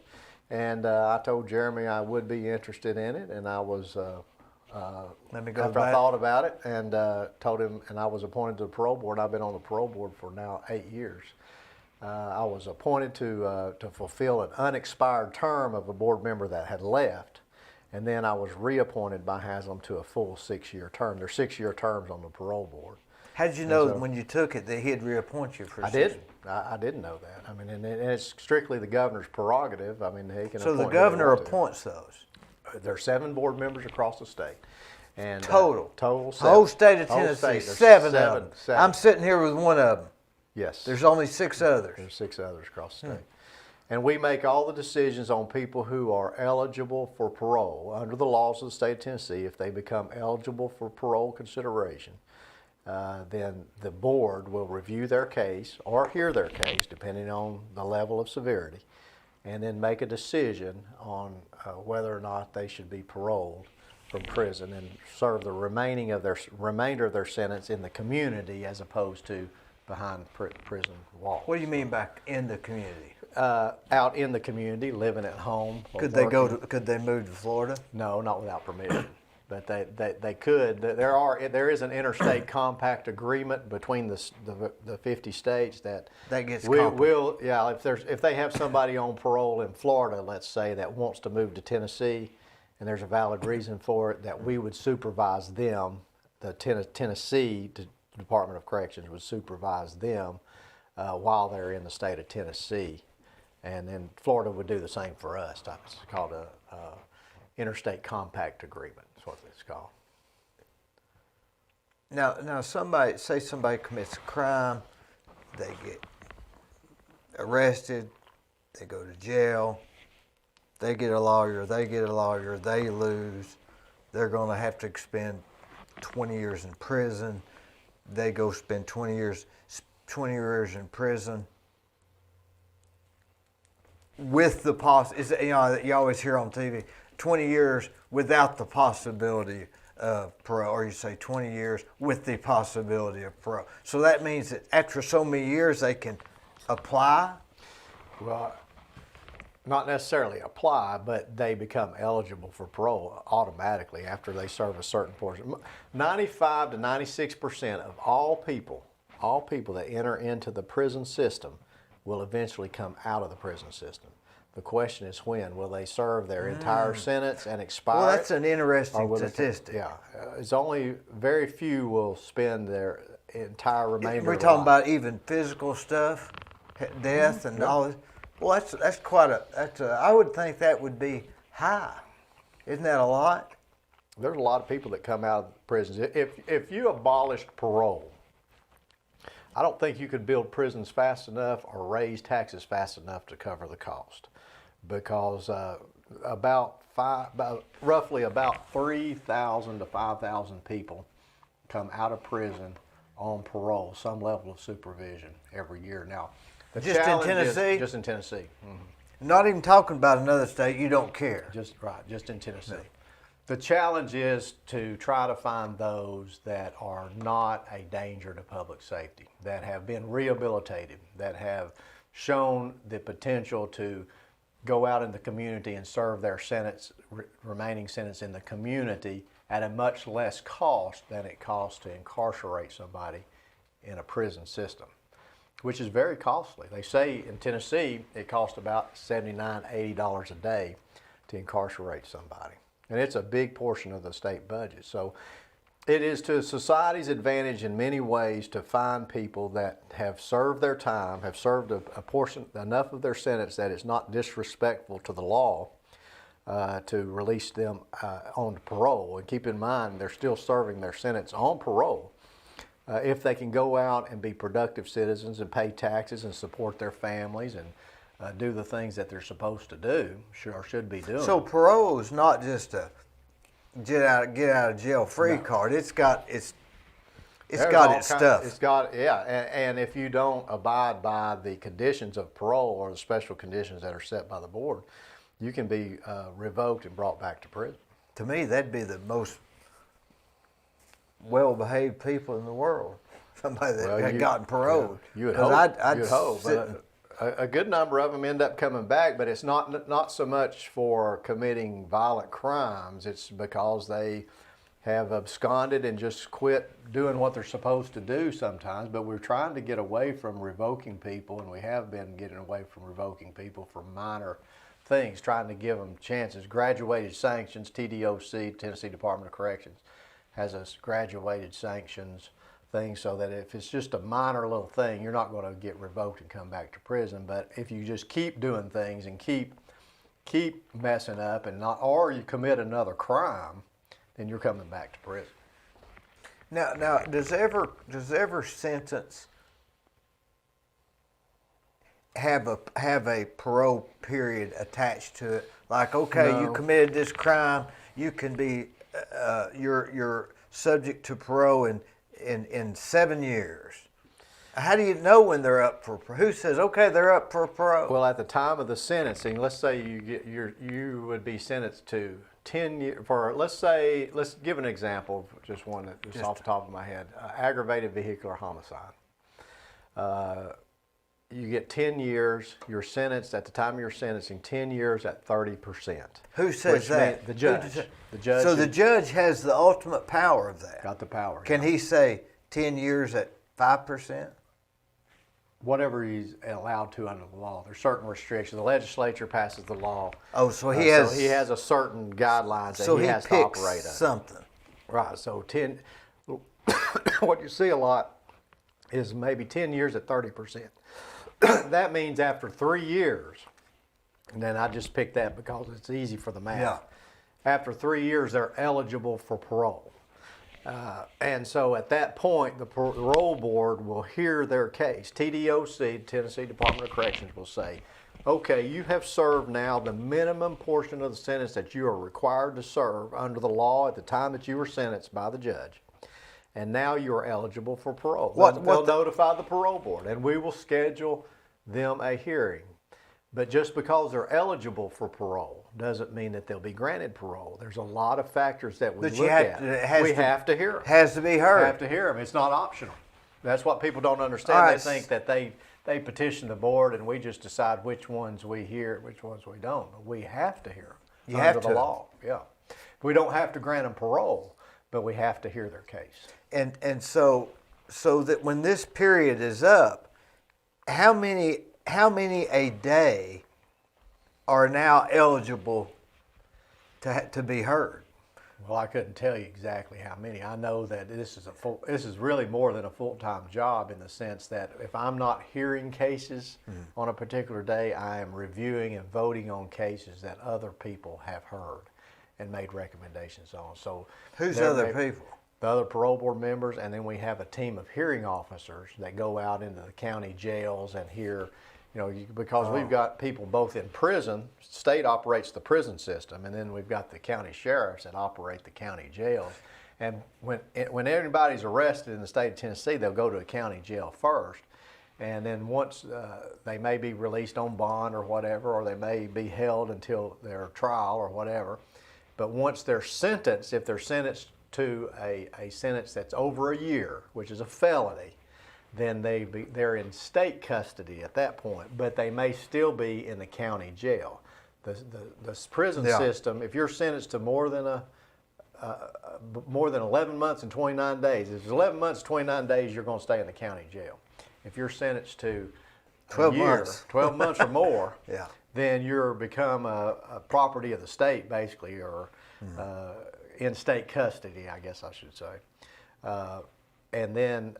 And I told Jeremy I would be interested in it, and I was. After I thought about it and told him, and I was appointed to the parole board. I've been on the parole board for now 8 years. I was appointed to fulfill an unexpired term of a board member that had left, and then I was reappointed by Haslam to a full 6-year term. There's 6-year terms on the parole board. How did you know when you took it that he'd reappoint you for? I didn't. I didn't know that. I mean, and it's strictly the governor's prerogative. I mean, he can. So the governor appoints those. There are 7 board members across the state. And total 7. The whole state of Tennessee, 7 of them. 7. I'm sitting here with one of them. Yes. There's only 6 others. There's 6 others across the state. And we make all the decisions on people who are eligible for parole under the laws of the state of Tennessee. If they become eligible for parole consideration, then the board will review their case or hear their case, depending on the level of severity, and then make a decision on whether or not they should be paroled from prison and serve the remainder of their sentence in the community as opposed to behind prison walls. What do you mean by in the community? Out in the community, living at home. Could they move to Florida? No, not without permission. But they could. There is an interstate compact agreement between the 50 states that gets if they have somebody on parole in Florida, let's say, that wants to move to Tennessee, and there's a valid reason for it, that we would supervise them. The Tennessee Department of Corrections would supervise them while they're in the state of Tennessee, and then Florida would do the same for us. It's called a interstate compact agreement. That's what it's called. Now, somebody commits a crime, they get arrested, they go to jail, they get a lawyer, they lose, they're going to have to spend 20 years in prison. They go spend 20 years in prison with the you always hear on TV, 20 years without the possibility of parole, or you say 20 years with the possibility of parole. So that means that after so many years they can apply? Well, not necessarily apply, but they become eligible for parole automatically after they serve a certain portion. 95 to 96% of all people that enter into the prison system will eventually come out of the prison system. The question is when. Will they serve their entire sentence and expire? Well, that's an interesting statistic. It's only very few will spend their entire remainder of We're life. talking about even physical stuff, death and all this. Well, that's quite I would think that would be high. Isn't that a lot? There's a lot of people that come out of prisons. If you abolished parole, I don't think you could build prisons fast enough or raise taxes fast enough to cover the cost, because roughly about 3,000 to 5,000 people come out of prison on parole, some level of supervision every year. Now, just in Tennessee? Just in Tennessee. Mm-hmm. Not even talking about another state, you don't care. Just in Tennessee. No. The challenge is to try to find those that are not a danger to public safety, that have been rehabilitated, that have shown the potential to go out in the community and serve their remaining sentence in the community at a much less cost than it costs to incarcerate somebody in a prison system, which is very costly. They say in Tennessee it costs about $79, $80 a day to incarcerate somebody. And it's a big portion of the state budget. So it is to society's advantage in many ways to find people that have served their time, have served a portion, enough of their sentence that it's not disrespectful to the law to release them on parole. And keep in mind, they're still serving their sentence on parole. If they can go out and be productive citizens and pay taxes and support their families and do the things that they're supposed to do, or should be doing. So parole is not just a get out of jail free card. It's got its stuff. It's got, yeah, and if you don't abide by the conditions of parole or the special conditions that are set by the board, you can be revoked and brought back to prison. To me, that'd be the most well-behaved people in the world. Somebody that had gotten paroled. You would hope. You'd hope. But a good number of them end up coming back, but it's not so much for committing violent crimes. It's because they have absconded and just quit doing what they're supposed to do sometimes. But we're trying to get away from revoking people, and we have been getting away from revoking people for minor things, trying to give them chances. Graduated sanctions, TDOC, Tennessee Department of Corrections, has a graduated sanctions thing, so that if it's just a minor little thing, you're not going to get revoked and come back to prison. But if you just keep doing things and keep messing up and not, or you commit another crime, then you're coming back to prison. Now, does every sentence have a parole period attached to it? Like, okay, No. You committed this crime, you can be you're subject to parole in 7 years. How do you know when they're up for parole? Who says, okay, they're up for parole? Well, at the time of the sentencing, let's say you would be sentenced to 10 years for, let's give an example, just one that just off the top of my head, aggravated vehicular homicide. You get 10 years. You're sentenced at the time of your sentencing 10 years at 30%. Who says that? The judge. The judge. So the judge has the ultimate power of that. Got the power. Can he say 10 years at 5%? Whatever he's allowed to under the law. There's certain restrictions. The legislature passes the law. Oh, so he has. So he has a certain guidelines that so he has to picks operate under. something. Right. So 10. What you see a lot is maybe 10 years at 30%. That means after 3 years, and then I just picked that because it's easy for the math. Yeah. After 3 years, they're eligible for parole. And so at that point, the parole board will hear their case. TDOC, Tennessee Department of Corrections, will say, okay, you have served now the minimum portion of the sentence that you are required to serve under the law at the time that you were sentenced by the judge. And now you are eligible for parole. They'll notify the parole board, and we will schedule them a hearing. But just because they're eligible for parole doesn't mean that they'll be granted parole. There's a lot of factors that we look at. We have to hear them. Has to be heard. We have to hear them. It's not optional. That's what people don't understand. Right. They think that they petition the board and we just decide which ones we hear, which ones we don't. But we have to hear them under the law. Yeah. We don't have to grant them parole, but we have to hear their case. And so that when this period is up, how many a day are now eligible to be heard? Well, I couldn't tell you exactly how many. I know that this is really more than a full-time job, in the sense that if I'm not hearing cases on a particular day, I am reviewing and voting on cases that other people have heard and made recommendations on. So who's other people? The other parole board members, and then we have a team of hearing officers that go out into the county jails and hear, because we've got people both in prison. State operates the prison system, and then we've got the county sheriffs that operate the county jails. And when everybody's arrested in the state of Tennessee, they'll go to a county jail first, and then once they may be released on bond or whatever, or they may be held until their trial or whatever. But once they're sentenced, if they're sentenced to a sentence that's over a year, which is a felony, then they're in state custody at that point, but they may still be in the county jail. The prison system, if you're sentenced to more than 11 months and 29 days, if it's 11 months, 29 days, you're going to stay in the county jail. If you're sentenced to 12 months. 12 months or more, Yeah. then you're become a property of the state, basically, or in state custody, I guess I should say. And then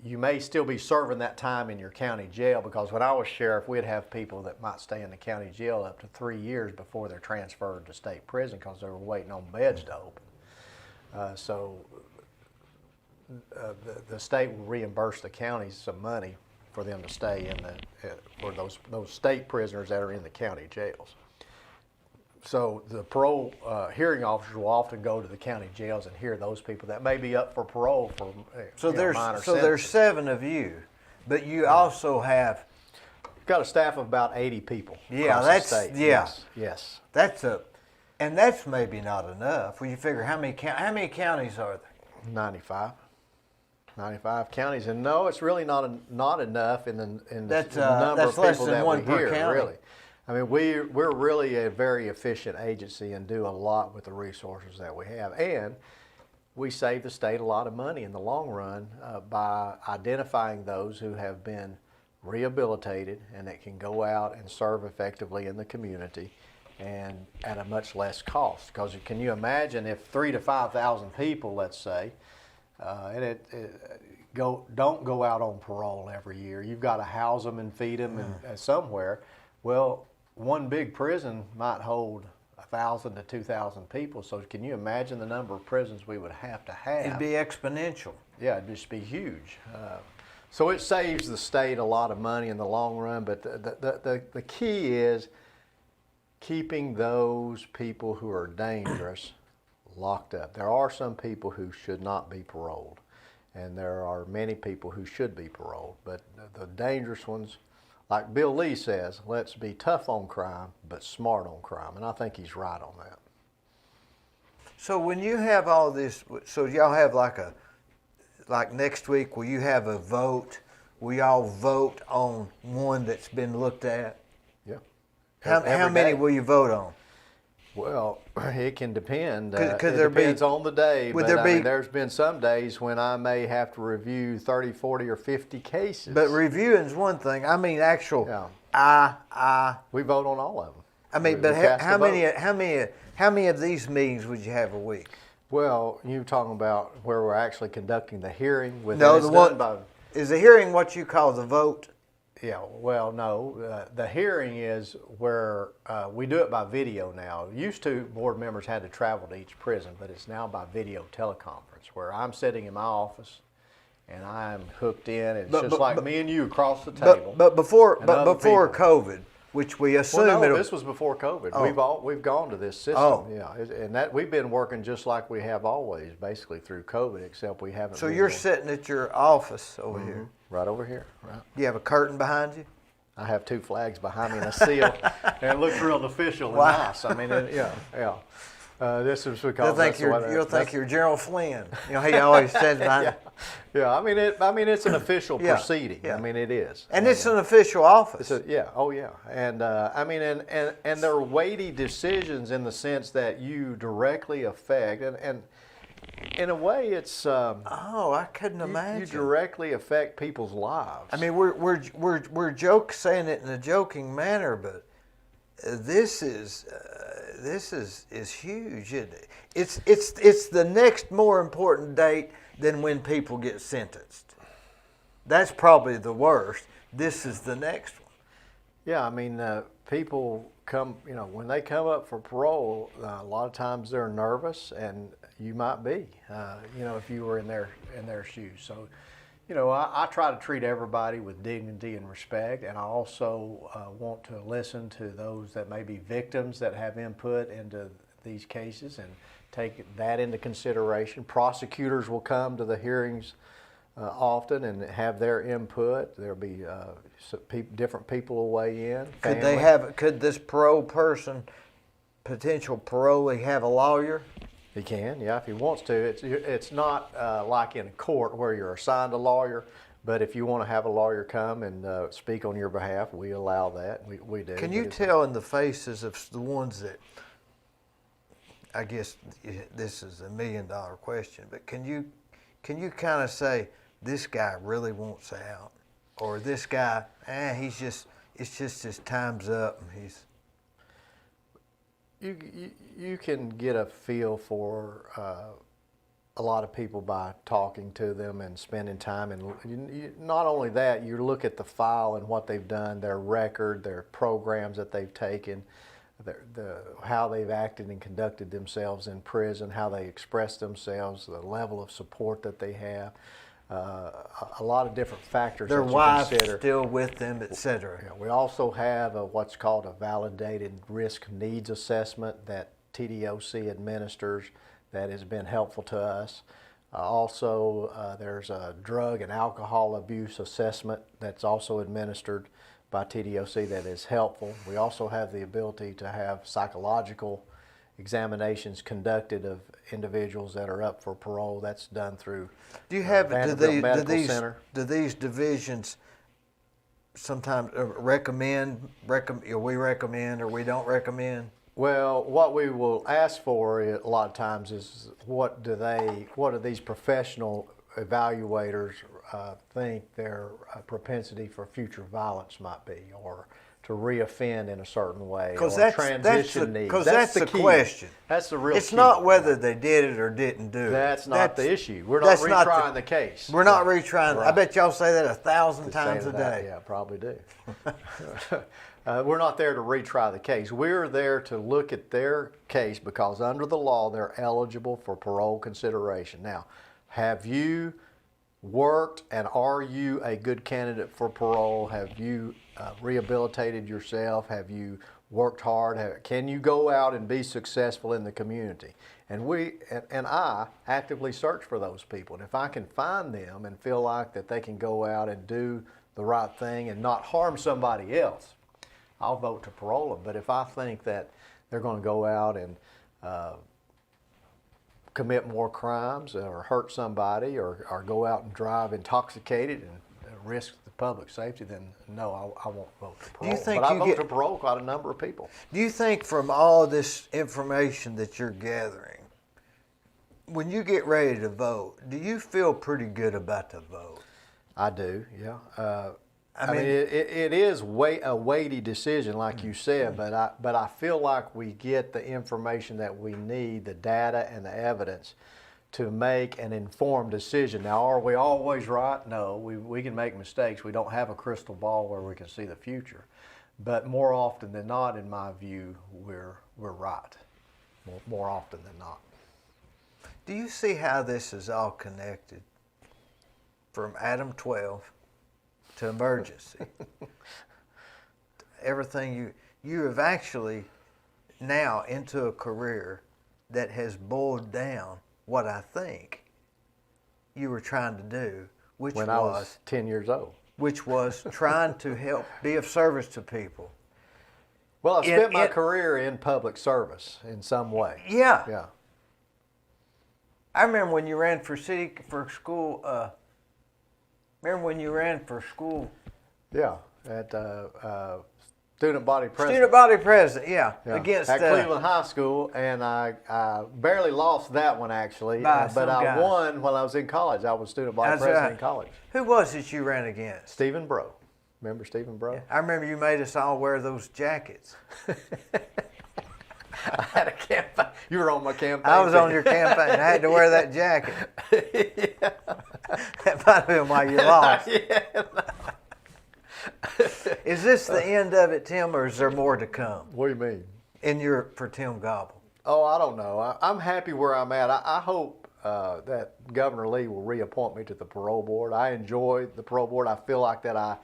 you may still be serving that time in your county jail, because when I was sheriff, we'd have people that might stay in the county jail up to 3 years before they're transferred to state prison because they were waiting on beds to open. So the state will reimburse the counties some money for them to stay in for those state prisoners that are in the county jails. So the parole hearing officers will often go to the county jails and hear those people that may be up for parole for minor So there's 7 of you, but you also have. Got a staff of about 80 people. Yeah, across that's the state. yeah. Yes. And that's maybe not enough. When you figure how many counties are there? 95 counties, and no, it's really not enough in the number That's of less people than that one we per hear. county. Really, I mean, we're really a very efficient agency and do a lot with the resources that we have, and we save the state a lot of money in the long run by identifying those who have been rehabilitated and that can go out and serve effectively in the community and at a much less cost. Because can you imagine if 3,000 to 5,000 people, let's say, don't go out on parole every year. You've got to house them and feed them somewhere. Well, one big prison might hold 1,000 to 2,000 people. So can you imagine the number of prisons we would have to have? It'd be exponential. Yeah, it'd just be huge. So it saves the state a lot of money in the long run. But the key is keeping those people who are dangerous locked up. There are some people who should not be paroled, and there are many people who should be paroled, but the dangerous ones, like Bill Lee says, let's be tough on crime but smart on crime, and I think he's right on that. So when you have all this, so y'all have like next week, will you have a vote? Will y'all vote on one that's been looked at? Yeah. How many will you vote on? Well, it can depend. Could It there be- depends on the day. would But there I be- mean, there's been some days when I may have to review 30, 40, or 50 cases. But reviewing's one thing. I mean, actual. Yeah. We vote on all of them. I mean, We but cast how a vote. how many of these meetings would you have a week? Well, you're talking about where we're actually conducting the hearing with No, it's the done one by, is the hearing what you call the vote. yeah. Well, no, the hearing is where we do it by video now. Used to, board members had to travel to each prison, but it's now by video teleconference, where I'm sitting in my office and I'm hooked in. It's just like me and you across the table. But before and other before people. COVID, which we assume Well, no, it'll. this was before COVID. Oh. We've gone to this system. Oh. Yeah, and that we've been working just like we have always, basically through COVID, except we haven't. So been you're doing- sitting at your office over here. right over here. Right. You have a curtain behind you. I have 2 flags behind me and a seal, and it looks real official and Wow. nice. I mean, yeah. This is because You'll think you're General Flynn. You know, he always says behind. Yeah. I mean, it's an official Yeah, proceeding. yeah. I mean, it is. And it's an official office. Oh yeah, and I mean, and they're weighty decisions in the sense that you directly affect, and in a way, it's Oh, I couldn't you imagine. directly affect people's lives. I mean, we're saying it in a joking manner, but this is huge. It's the next more important date than when people get sentenced. That's probably the worst. This is the next one. Yeah, I mean, people come, when they come up for parole, a lot of times they're nervous, and you might be, if you were in their shoes. So, I try to treat everybody with dignity and respect, and I also want to listen to those that may be victims that have input into these cases and take that into consideration. Prosecutors will come to the hearings often and have their input. There'll be different people will weigh in. Could family. could this parole person potential parolee have a lawyer? He can, yeah, if he wants to. It's not like in court where you're assigned a lawyer, but if you want to have a lawyer come and speak on your behalf, we allow that. We do. Can you tell in the faces of the ones that, I guess this is $1 million question, but can you kind of say, this guy really wants out, or this guy, it's just his time's up and he's. You can get a feel for a lot of people by talking to them and spending time, and not only that, you look at the file and what they've done, their record, their programs that they've taken, how they've acted and conducted themselves in prison, how they express themselves, the level of support that they have. A lot of different factors Their that you wives consider. still with them, etc. Yeah, we also have what's called a validated risk needs assessment that TDOC administers that has been helpful to us. Also, there's a drug and alcohol abuse assessment that's also administered by TDOC that is helpful. We also have the ability to have psychological examinations conducted of individuals that are up for parole. That's done through Vanderbilt Medical Center. Do these divisions sometimes recommend, or we recommend, or we don't recommend? Well, what we will ask for a lot of times is what do these professional evaluators think their propensity for future violence might be, or to reoffend in a certain way, or transition needs. Because that's the key. question. That's the real It's key. not whether they did it or didn't do it. That's not the issue. We're not retrying the case. We're not retrying. Right. I bet y'all say that 1,000 times a day. Yeah, probably do. We're not there to retry the case. We're there to look at their case because under the law they're eligible for parole consideration. Now, have you worked and are you a good candidate for parole? Have you rehabilitated yourself? Have you worked hard? Can you go out and be successful in the community? And I actively search for those people. And if I can find them and feel like that they can go out and do the right thing and not harm somebody else, I'll vote to parole them. But if I think that they're going to go out and commit more crimes or hurt somebody or go out and drive intoxicated and risk the public safety, then no, I won't vote to parole. But I vote to parole quite a number of people. Do you think from all this information that you're gathering, when you get ready to vote, do you feel pretty good about the vote? I do, yeah. I mean, it is a weighty decision, like you said, but I feel like we get the information that we need, the data and the evidence, to make an informed decision. Now, are we always right? No, we can make mistakes. We don't have a crystal ball where we can see the future, but more often than not, in my view, we're right. More often than not. Do you see how this is all connected? From Adam 12 to emergency. Everything you have actually now into a career that has boiled down what I think you were trying to do, which when I was 10 years old. Which was trying to help be of service to people. Well, I spent my career in public service in some way. Yeah. Yeah. I remember when you ran for school. Remember when you ran for school? Yeah, at student body president. Student body president, yeah. Against at Cleveland High School, and I barely lost that one actually, but I won when I was in college. I was student body president in college. Who was it you ran against? Stephen Bro. Remember Stephen Bro? Yeah. I remember you made us all wear those jackets. I had a campaign. You were on my campaign. I was on your campaign. I had to wear that jacket. Yeah. That might have been why you lost. Yeah, no. Is this the end of it, Tim, or is there more to come? What do you mean? For Tim Gobble? Oh, I don't know. I'm happy where I'm at. I hope that Governor Lee will reappoint me to the parole board. I enjoy the parole board. I feel like that I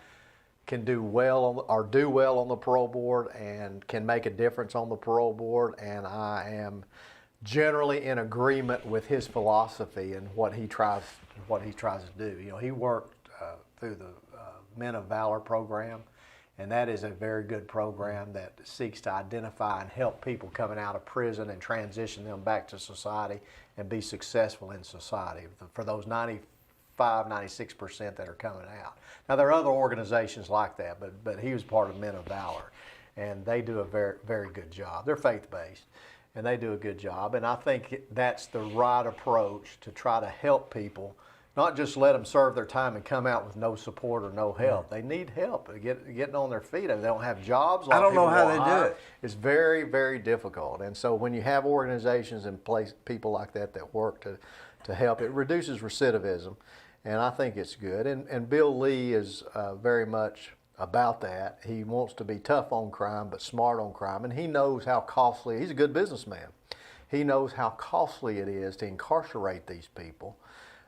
can do well on the parole board and can make a difference on the parole board, and I am generally in agreement with his philosophy and what he tries to do. You know, he worked through the Men of Valor program, And that is a very good program that seeks to identify and help people coming out of prison and transition them back to society and be successful in society for those 96% that are coming out. Now, there are other organizations like that, but he was part of Men of Valor, and they do a very, very good job. They're faith-based, and they do a good job, and I think that's the right approach to try to help people, not just let them serve their time and come out with no support or no help. They need help getting on their feet. They don't have jobs. I don't know how they do it. It's very, very difficult. And so when you have organizations and people like that work to help, it reduces recidivism, and I think it's good. And Bill Lee is very much about that. He wants to be tough on crime but smart on crime, and he knows how costly. He's a good businessman. He knows how costly it is to incarcerate these people.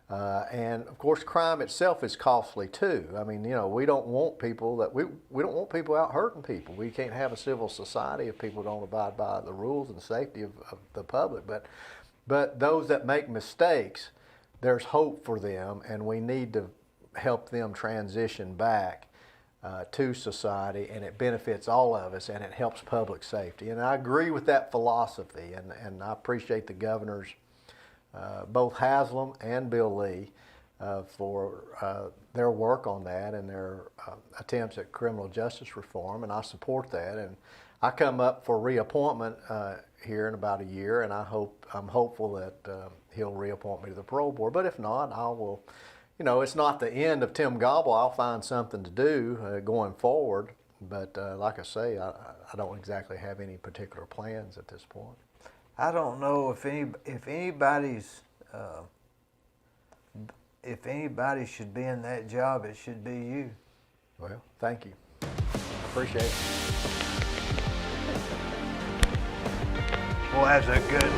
And of course, crime itself is costly too. I mean, we don't want people we don't want people out hurting people. We can't have a civil society if people don't abide by the rules and safety of the public. But those that make mistakes, there's hope for them, and we need to help them transition back to society, and it benefits all of us, and it helps public safety. And I agree with that philosophy, and I appreciate the governors, both Haslam and Bill Lee, for their work on that and their attempts at criminal justice reform, and I support that. And I come up for reappointment here in about a year, and I'm hopeful that he'll reappoint me to the parole board. But if not, I will. It's not the end of Tim Gobble. I'll find something to do going forward. But like I say, I don't exactly have any particular plans at this point. I don't know if anybody should be in that job, it should be you. Well, thank you. Appreciate it. Well, that's a good